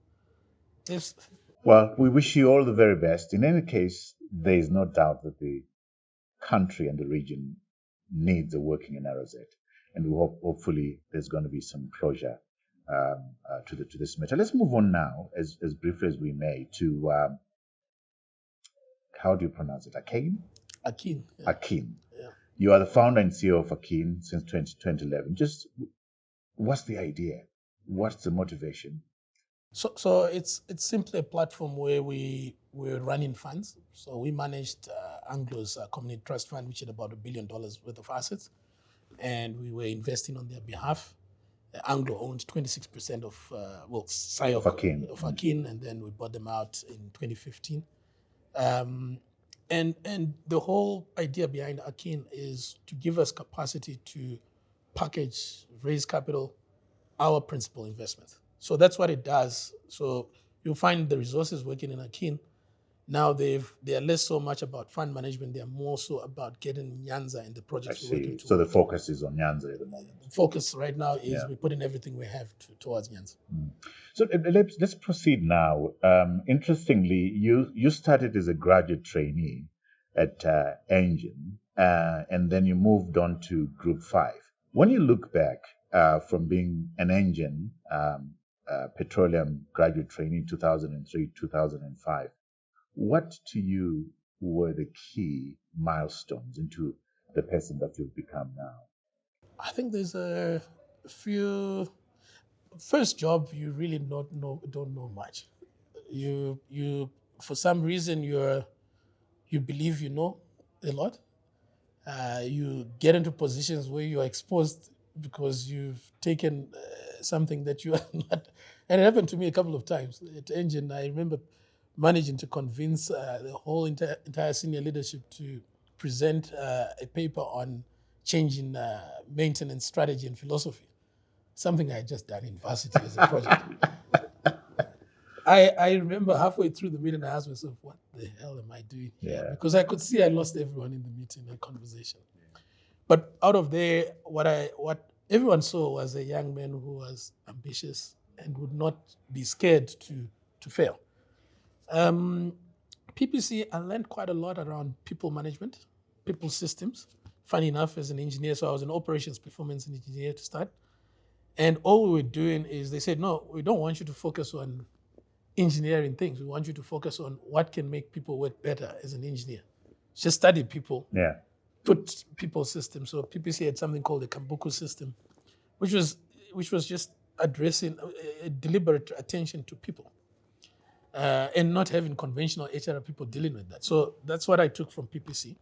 S1: Well, we wish you all the very best. In any case, there is no doubt that the country and the region needs a working NRZ. And we hopefully there's going to be some closure to this matter. Let's move on now, as briefly as we may, to how do you pronounce it? Arkein?
S2: Arkein.
S1: Yeah. Arkein.
S2: Yeah.
S1: You are the founder and CEO of Arkein since 2011. Just what's the idea? What's the motivation?
S2: So it's simply a platform where we're running funds. So we managed Anglo's Community Trust Fund, which had about $1 billion worth of assets. and we were investing on their behalf. Anglo owned 26% of Arkein, and then we bought them out in 2015. And the whole idea behind Arkein is to give us capacity to package, raise capital, our principal investment. So that's what it does. So you'll find the resources working in Arkein. Now they are less so much about fund management. They are more so about getting Nyanza in the projects we're working towards.
S1: So the focus is on Nyanza at the moment.
S2: The focus right now is we're putting everything we have towards Nyanza.
S1: So let's proceed now. Interestingly, you started as a graduate trainee at Engine, and then you moved on to Group 5. When you look back from being an Engine petroleum graduate trainee in 2003, 2005, what to you were the key milestones into the person that you've become now?
S2: I think there's a few. First job, you really don't know much. You for some reason you believe you know a lot. You get into positions where you are exposed because you've taken something that you are not. And it happened to me a couple of times at Engine. I remember managing to convince the whole entire senior leadership to present a paper on changing maintenance strategy and philosophy, something I had just done in university as a project. I remember halfway through the meeting, I asked myself, what the hell am I doing here? Because I could see I lost everyone in the meeting and conversation. But out of there, what everyone saw was a young man who was ambitious and would not be scared to fail. PPC, I learned quite a lot around people management, people systems. Funny enough, as an engineer, so I was an operations performance engineer to start. And all we were doing is they said, no, we don't want you to focus on engineering things. We want you to focus on what can make people work better as an engineer. Just study people, put people systems. So PPC had something called the Kambuku system, which was just addressing a deliberate attention to people. And not having conventional HR people dealing with that. So that's what I took from PPC.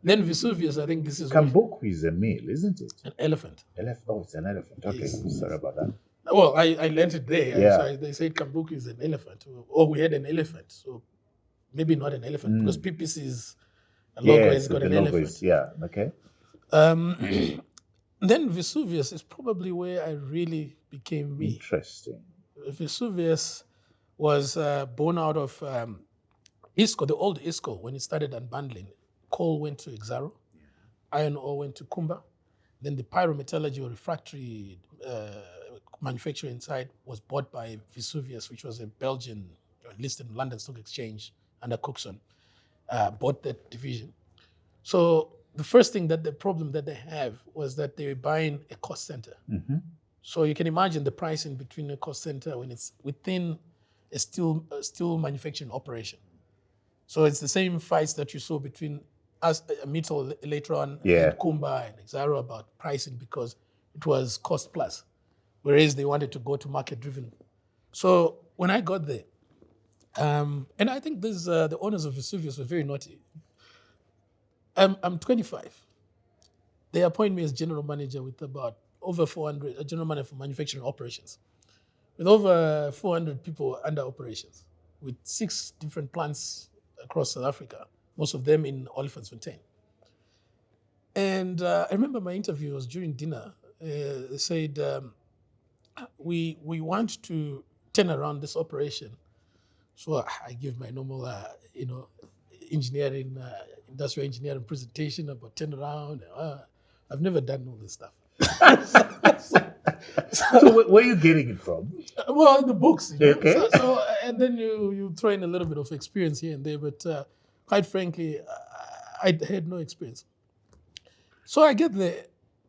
S2: Then Vesuvius, I think this is...
S1: Kambuku is a meal, isn't it?
S2: An elephant.
S1: Oh, it's an elephant. Okay, yes. Sorry about that.
S2: Well, I learned it there. So they said Kambuku is an elephant. Or we had an elephant. So maybe not an elephant, because PPC's logo has got an elephant.
S1: Okay.
S2: Then Vesuvius is probably where I really became me.
S1: Interesting.
S2: Vesuvius was born out of ISCO, the old ISCO, when it started unbundling. Coal went to Exaro, iron ore went to Kumba, then the pyrometallurgy or refractory manufacturing side was bought by Vesuvius, which was a Belgian, listed in London Stock Exchange under Cookson, bought that division. So the first thing the problem that they have was that they were buying a cost center.
S1: Mm-hmm. So
S2: you can imagine the pricing between a cost center when it's within a steel manufacturing operation. So it's the same fights that you saw between us, Metal later on, and Kumba and Exaro about pricing because it was cost plus, whereas they wanted to go to market driven. So when I got there, and I think this the owners of Vesuvius were very naughty. I'm 25. They appoint me as general manager with about over 400, a general manager for manufacturing operations, with over 400 people under operations, with 6 different plants across South Africa, most of them in Olifantsfontein. And I remember my interview was during dinner. They said, we want to turn around this operation. So I give my normal, engineering, industrial engineering presentation about turnaround. I've never done all this stuff.
S1: So where are you getting it from?
S2: Well, in the books.
S1: Okay.
S2: So and then you throw in a little bit of experience here and there, but quite frankly, I had no experience. So I get there,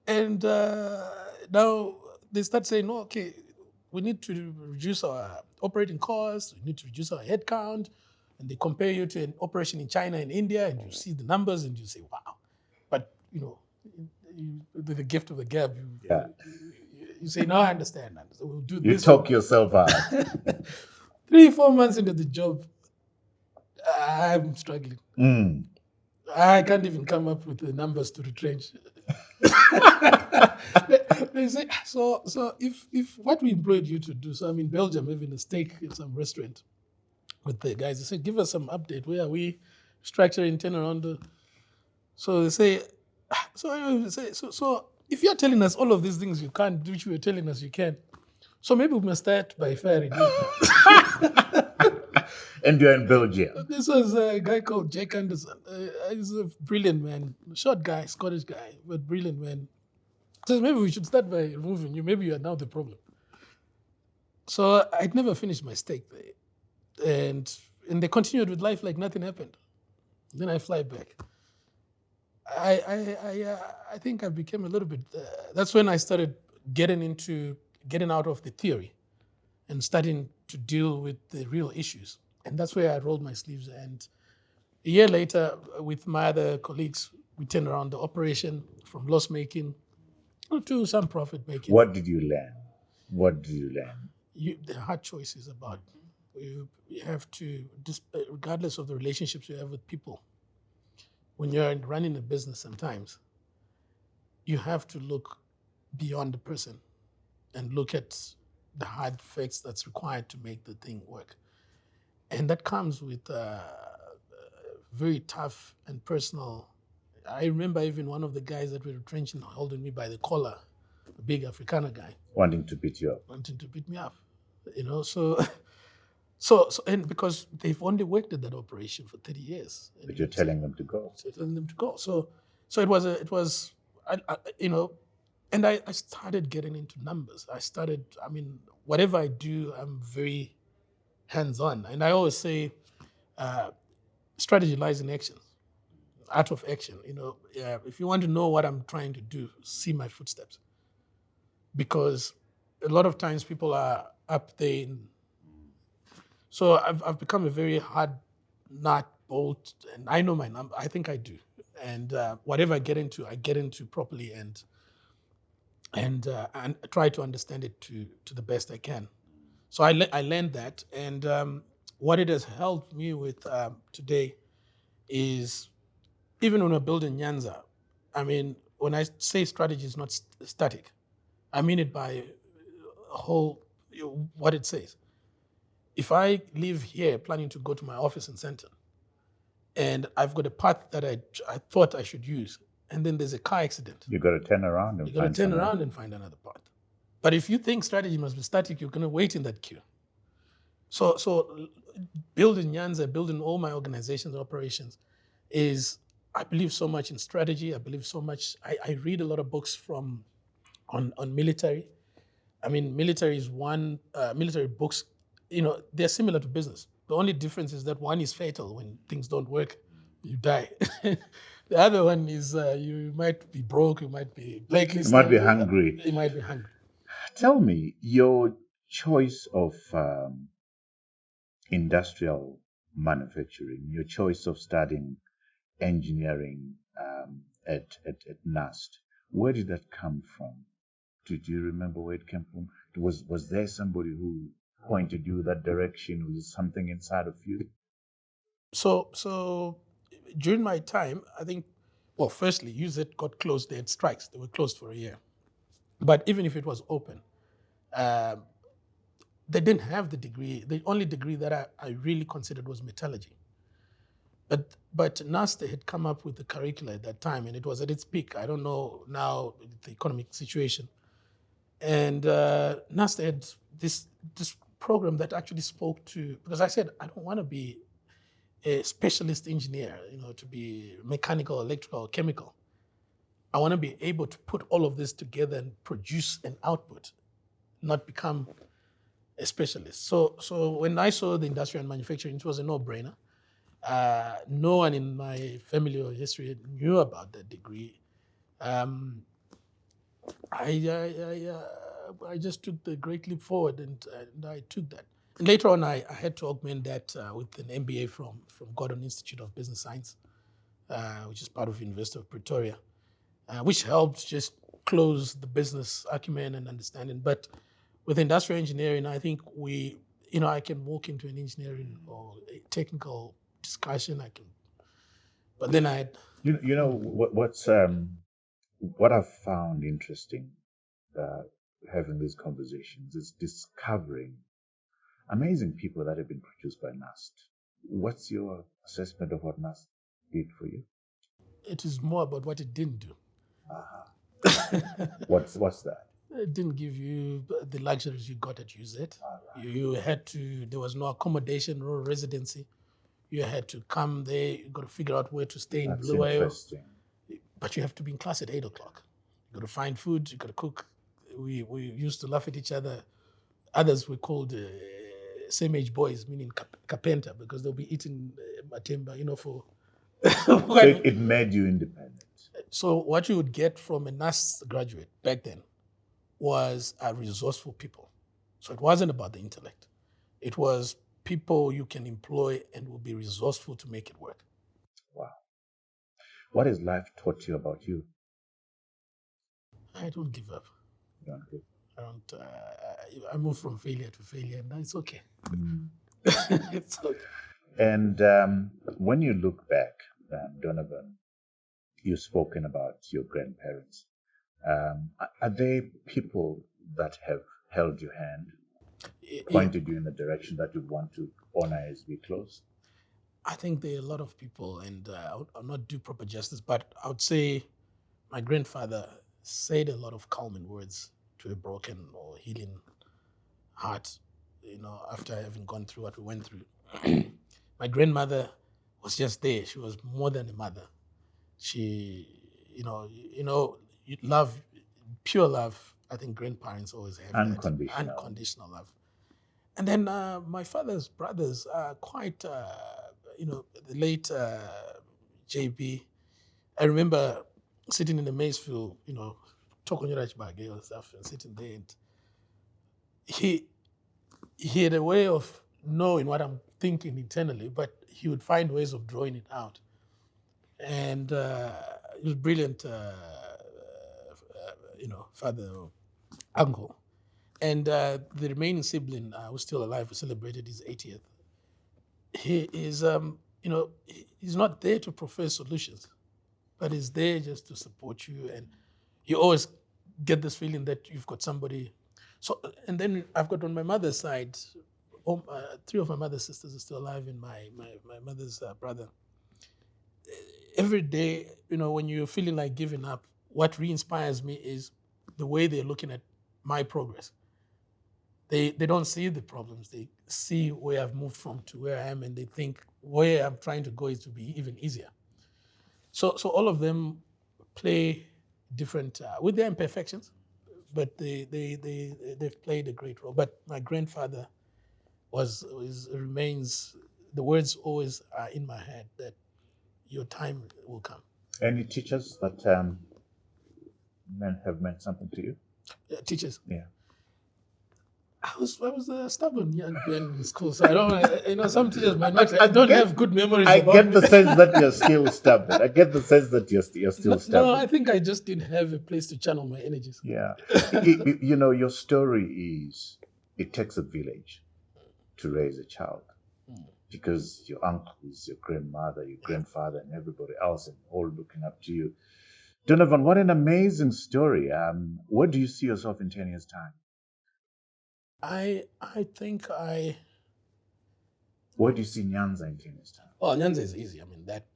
S2: and now they start saying, "No, okay, we need to reduce our operating costs. We need to reduce our headcount." And they compare you to an operation in China and India, and you see the numbers, and you say, "Wow!" But the gift of the gab, you say, "No, I understand. So we'll do this."
S1: You talk yourself out.
S2: 3-4 months into the job, I'm struggling. I can't even come up with the numbers to retrench. They say, so if what we employed you to do, so I'm in Belgium having a steak in some restaurant with the guys. They said, give us some update. Where are we structuring turnaround? So they say, so if you're telling us all of these things you can't do, which you were telling us you can, so maybe we must start by firing you.
S1: And you're in Belgium.
S2: This was a guy called Jake Anderson. He's a brilliant man, short guy, Scottish guy, but brilliant man. Says maybe we should start by removing you. Maybe you are now the problem. So I'd never finished my steak there, and they continued with life like nothing happened. Then I fly back. I think I became a little bit. That's when I started getting out of the theory and starting to deal with the real issues. And that's where I rolled my sleeves. And a year later, with my other colleagues, we turned around the operation from loss making to some profit making.
S1: What did you learn?
S2: The hard choice is about you have to, regardless of the relationships you have with people, when you're running a business sometimes, you have to look beyond the person and look at the hard facts that's required to make the thing work. And that comes with very tough and personal. I remember even one of the guys that were retrenching holding me by the collar, a big Afrikaner guy.
S1: Wanting to beat you up.
S2: Wanting to beat me up. So and because they've only worked at that operation for 30 years.
S1: But you're telling them to go.
S2: So it was and I started getting into numbers. Whatever I do, I'm very hands-on. And I always say, strategy lies in action, art of action. If you want to know what I'm trying to do, see my footsteps. Because a lot of times people are up there. So I've become a very hard nut bolt, and I know my number. I think I do. And whatever I get into properly and try to understand it to the best I can. So I learned that, and what it has helped me with today is, even when we're building Nyanza, when I say strategy is not static, I mean it by what it says. If I live here planning to go to my office in Centre, and I've got a path that I thought I should use, and then there's a car accident.
S1: You got to turn around and
S2: find another path. But if you think strategy must be static, you're going to wait in that queue. So building Nyanza, building all my organizations and operations is, I believe so much in strategy. I believe so much. I read a lot of books on military. Military is one, military books, they're similar to business. The only difference is that one is fatal. When things don't work, you die. The other one is you might be broke, you might be blacklisted.
S1: You might be hungry.
S2: You might be hungry.
S1: Tell me, your choice of industrial manufacturing, your choice of studying engineering at NUST, where did that come from? Do you remember where it came from? Was there somebody who pointed you that direction? Was it something inside of you?
S2: So during my time, I think, firstly, UZ got closed. They had strikes. They were closed for a year. But even if it was open, they didn't have the degree. The only degree that I really considered was metallurgy. But NUST had come up with the curricula at that time, and it was at its peak. I don't know now the economic situation. And NUST had this program that actually spoke to, because I said, I don't want to be a specialist engineer, to be mechanical, electrical, chemical. I want to be able to put all of this together and produce an output, not become a specialist. So when I saw the industrial and manufacturing, it was a no-brainer. No one in my family or history knew about that degree. I just took the great leap forward, and I took that. And later on, I had to augment that with an MBA from Gordon Institute of Business Science, which is part of University of Pretoria, which helped just close the business acumen and understanding. But with industrial engineering, I think I can walk into an engineering or a technical discussion. But then
S1: what I've found interesting having these conversations is discovering amazing people that have been produced by NAST. What's your assessment of what NAST did for you?
S2: It is more about what it didn't do.
S1: What's that?
S2: It didn't give you the luxuries you got at UZ. Right. You had to, there was no accommodation, no residency. You had to come there, you got to figure out where to stay in Blue Whale.
S1: Interesting.
S2: But you have to be in class at 8 o'clock. You got to find food, you got to cook. We used to laugh at each other. Others were called same age boys, meaning carpenter, because they'll be eating matemba, for...
S1: So it made you independent.
S2: So what you would get from a NAS graduate back then was resourceful people. So it wasn't about the intellect. It was people you can employ and will be resourceful to make it work.
S1: Wow. What has life taught you about you?
S2: I don't give up.
S1: You don't give up.
S2: I move from failure to failure, and it's okay. It's okay.
S1: And when you look back, Donovan, you've spoken about your grandparents. Are they people that have held your hand, pointed you in the direction that you want to honor as we close?
S2: I think there are a lot of people, and I'll not do proper justice, but I would say my grandfather said a lot of calming words to a broken or healing heart, after having gone through what we went through. My grandmother was just there. She was more than a mother. She, love, pure love. I think grandparents always have
S1: unconditional.
S2: That. Unconditional love. And then my father's brothers are quite, the late JB. I remember sitting in the maize field, talking to Rajbage and stuff, and sitting there. And he had a way of knowing what I'm thinking internally, but he would find ways of drawing it out. And he was brilliant, father, uncle. And the remaining sibling who's still alive, who celebrated his 80th. He is, he's not there to profess solutions, but he's there just to support you. And you always get this feeling that you've got somebody. So, and then I've got on my mother's side, 3 of my mother's sisters are still alive, and my mother's brother. Every day, when you're feeling like giving up, what re-inspires me is the way they're looking at my progress. They don't see the problems. They see where I've moved from to where I am, and they think where I'm trying to go is to be even easier. So all of them play different, with their imperfections, but they've played a great role. But my grandfather remains, the words always are in my head that your time will come.
S1: Any teachers that have meant something to you?
S2: Teachers?
S1: Yeah.
S2: I was a stubborn young man in school, so I don't, some teachers might not, I don't have good memories about me.
S1: I get the sense that you're still stubborn. I get the sense that you're still stubborn.
S2: No, I think I just didn't have a place to channel my energies.
S1: Yeah. Your story is, it takes a village to raise a child. Because your uncles, your grandmother, your grandfather, and everybody else, and all looking up to you. Donovan, what an amazing story. Where do you see yourself in 10 years' time?
S2: I think
S1: Where do you see Nyanza in 10 years' time?
S2: Well, Nyanza is easy. That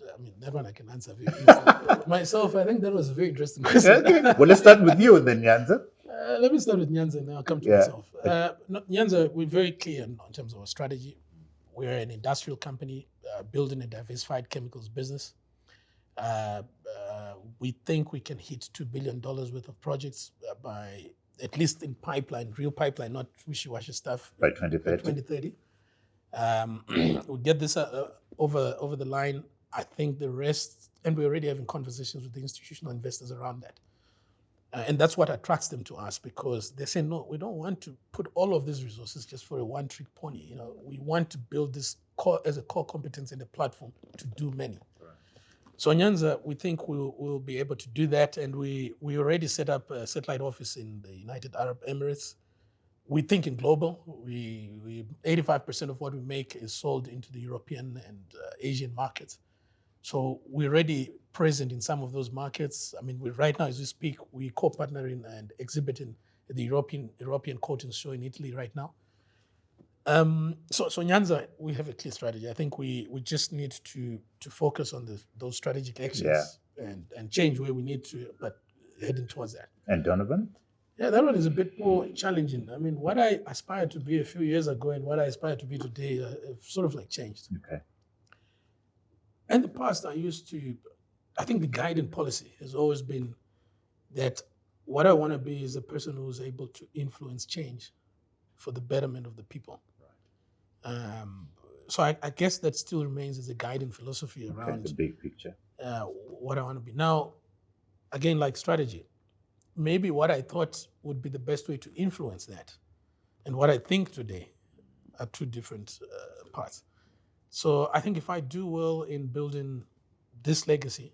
S2: one I can answer very easily. Myself, I think that was a very interesting question.
S1: Okay. Well, let's start with you and then Nyanza.
S2: Let me start with Nyanza and then I'll come to myself. Nyanza, we're very clear in terms of our strategy. We're an industrial company building a diversified chemicals business. We think we can hit $2 billion worth of projects by, at least in pipeline, real pipeline, not wishy-washy stuff.
S1: By 2030.
S2: We'll get this over the line. I think the rest, and we're already having conversations with the institutional investors around that. And that's what attracts them to us, because they say, no, we don't want to put all of these resources just for a one-trick pony. We want to build this as a core competence and a platform to do many. Right. So Nyanza, we think we'll be able to do that. And we already set up a satellite office in the United Arab Emirates. We're thinking global. 85% of what we make is sold into the European and Asian markets. So we're already present in some of those markets. I mean, right now as we speak, we co-partnering and exhibiting at the European Coatings Show in Italy right now. So Nyanza, we have a clear strategy. I think we just need to focus on those strategic actions and change where we need to, but heading towards that.
S1: And Donovan?
S2: Yeah, that one is a bit more challenging. I mean, what I aspired to be a few years ago and what I aspire to be today have sort of like changed.
S1: Okay.
S2: In the past, I think the guiding policy has always been that what I want to be is a person who's able to influence change for the betterment of the people. Right. So I guess that still remains as a guiding philosophy around
S1: the big picture.
S2: What I want to be. Now, again, like strategy, maybe what I thought would be the best way to influence that and what I think today are two different parts. So I think if I do well in building this legacy,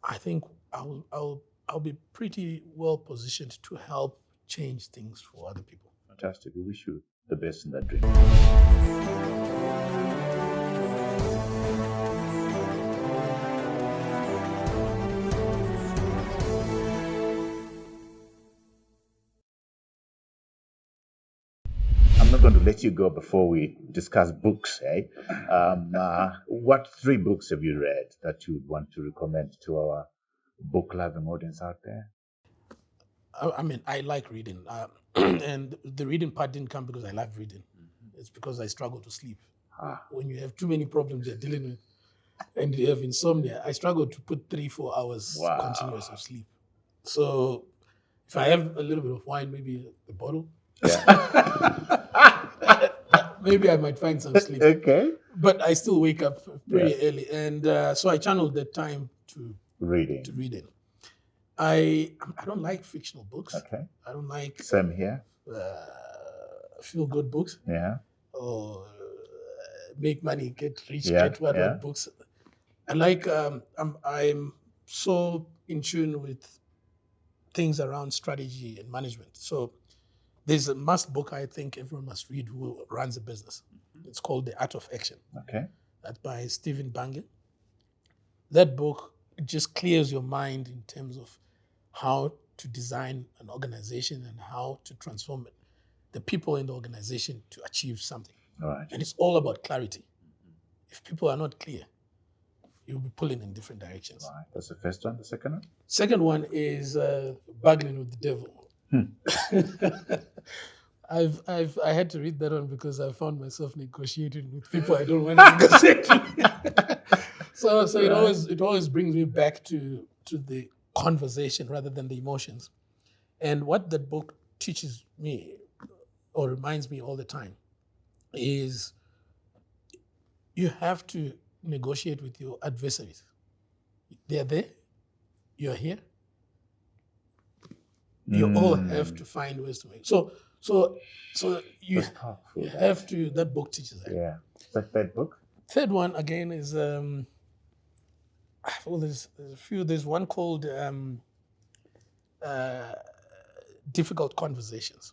S2: I think I'll be pretty well positioned to help change things for other people.
S1: Fantastic. We wish you the best in that dream. I'm not going to let you go before we discuss books. What 3 books have you read that you would want to recommend to our book-loving audience out there?
S2: I mean, I like reading. And the reading part didn't come because I love reading. Mm-hmm. It's because I struggle to sleep. When you have too many problems you're dealing with and you have insomnia, I struggle to put 3-4 hours continuous of sleep. So if I have a little bit of wine, maybe a bottle, maybe I might find some sleep.
S1: Okay.
S2: But I still wake up pretty early. And so I channeled that time to reading. I don't like fictional books.
S1: Okay.
S2: I don't like
S1: same here.
S2: Feel-good books.
S1: Yeah.
S2: Or make money, get rich, get what books. I like. I'm so in tune with things around strategy and management. So there's a must book I think everyone must read who runs a business. Mm-hmm. It's called The Art of Action. Okay. That's by Stephen Bangen. That book just clears your mind in terms of how to design an organization and how to transform the people in the organization to achieve something. Right. And it's all about clarity. Mm-hmm. If people are not clear, you'll be pulling in different directions.
S1: Right. That's the first one. The second one?
S2: Second one is Bargaining with the Devil. I had to read that one because I found myself negotiating with people I don't want to negotiate with. So it always brings me back to the conversation rather than the emotions. And what that book teaches me or reminds me all the time is you have to negotiate with your adversaries. They're there, you're here. You all have to find ways to make. So you have to. That book teaches that.
S1: Yeah. The third book.
S2: Third one again is there's a few. There's one called Difficult Conversations.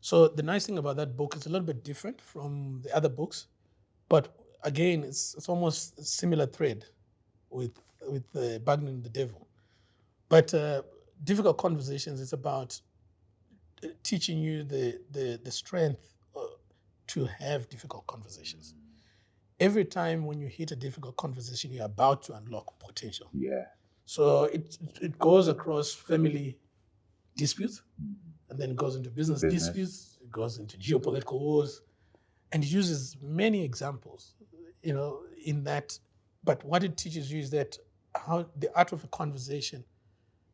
S2: So the nice thing about that book is a little bit different from the other books, but again it's almost a similar thread with Bargaining the Devil, but. Difficult Conversations is about teaching you the strength to have difficult conversations. Every time when you hit a difficult conversation, you're about to unlock potential. Yeah. So it goes across family disputes, and then it goes into business disputes, it goes into geopolitical wars, and it uses many examples, in that. But what it teaches you is that how the art of a conversation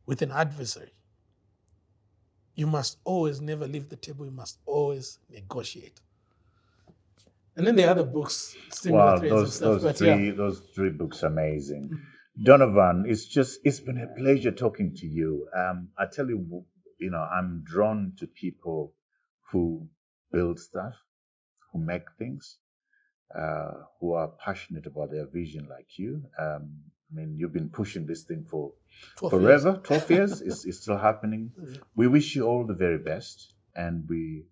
S2: with an adversary, you must always never leave the table. You must always negotiate. And then the other books, similar threads and stuff.
S1: Those 3 books are amazing. Mm-hmm. Donovan, it's been a pleasure talking to you. I tell you, I'm drawn to people who build stuff, who make things, who are passionate about their vision like you. You've been pushing this thing for forever, years. 12 years. It's still happening. Mm-hmm. We wish you all the very best, and we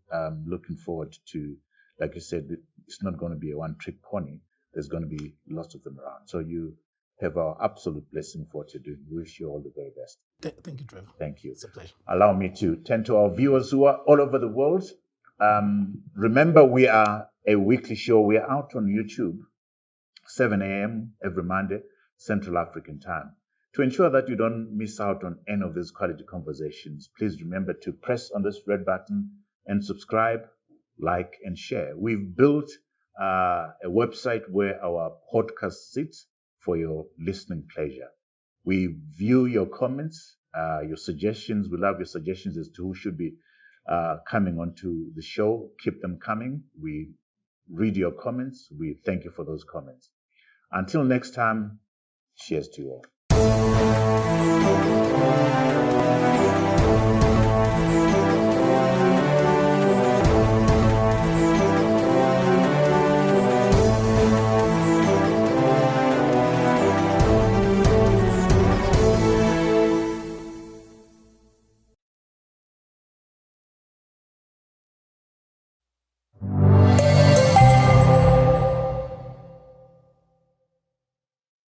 S1: looking forward to, like you said, it's not going to be a one-trick pony. There's going to be lots of them around. So you have our absolute blessing for what you're doing. We wish you all the very best.
S2: Thank you, Trevor.
S1: Thank you.
S2: It's a pleasure.
S1: Allow me to tend to our viewers who are all over the world. Remember, we are a weekly show. We are out on YouTube, 7 a.m. every Monday, Central African time. To ensure that you don't miss out on any of these quality conversations, please remember to press on this red button and subscribe, like, and share. We've built a website where our podcast sits for your listening pleasure. We view your comments, your suggestions. We love your suggestions as to who should be coming onto the show. Keep them coming. We read your comments. We thank you for those comments. Until next time, cheers to you all.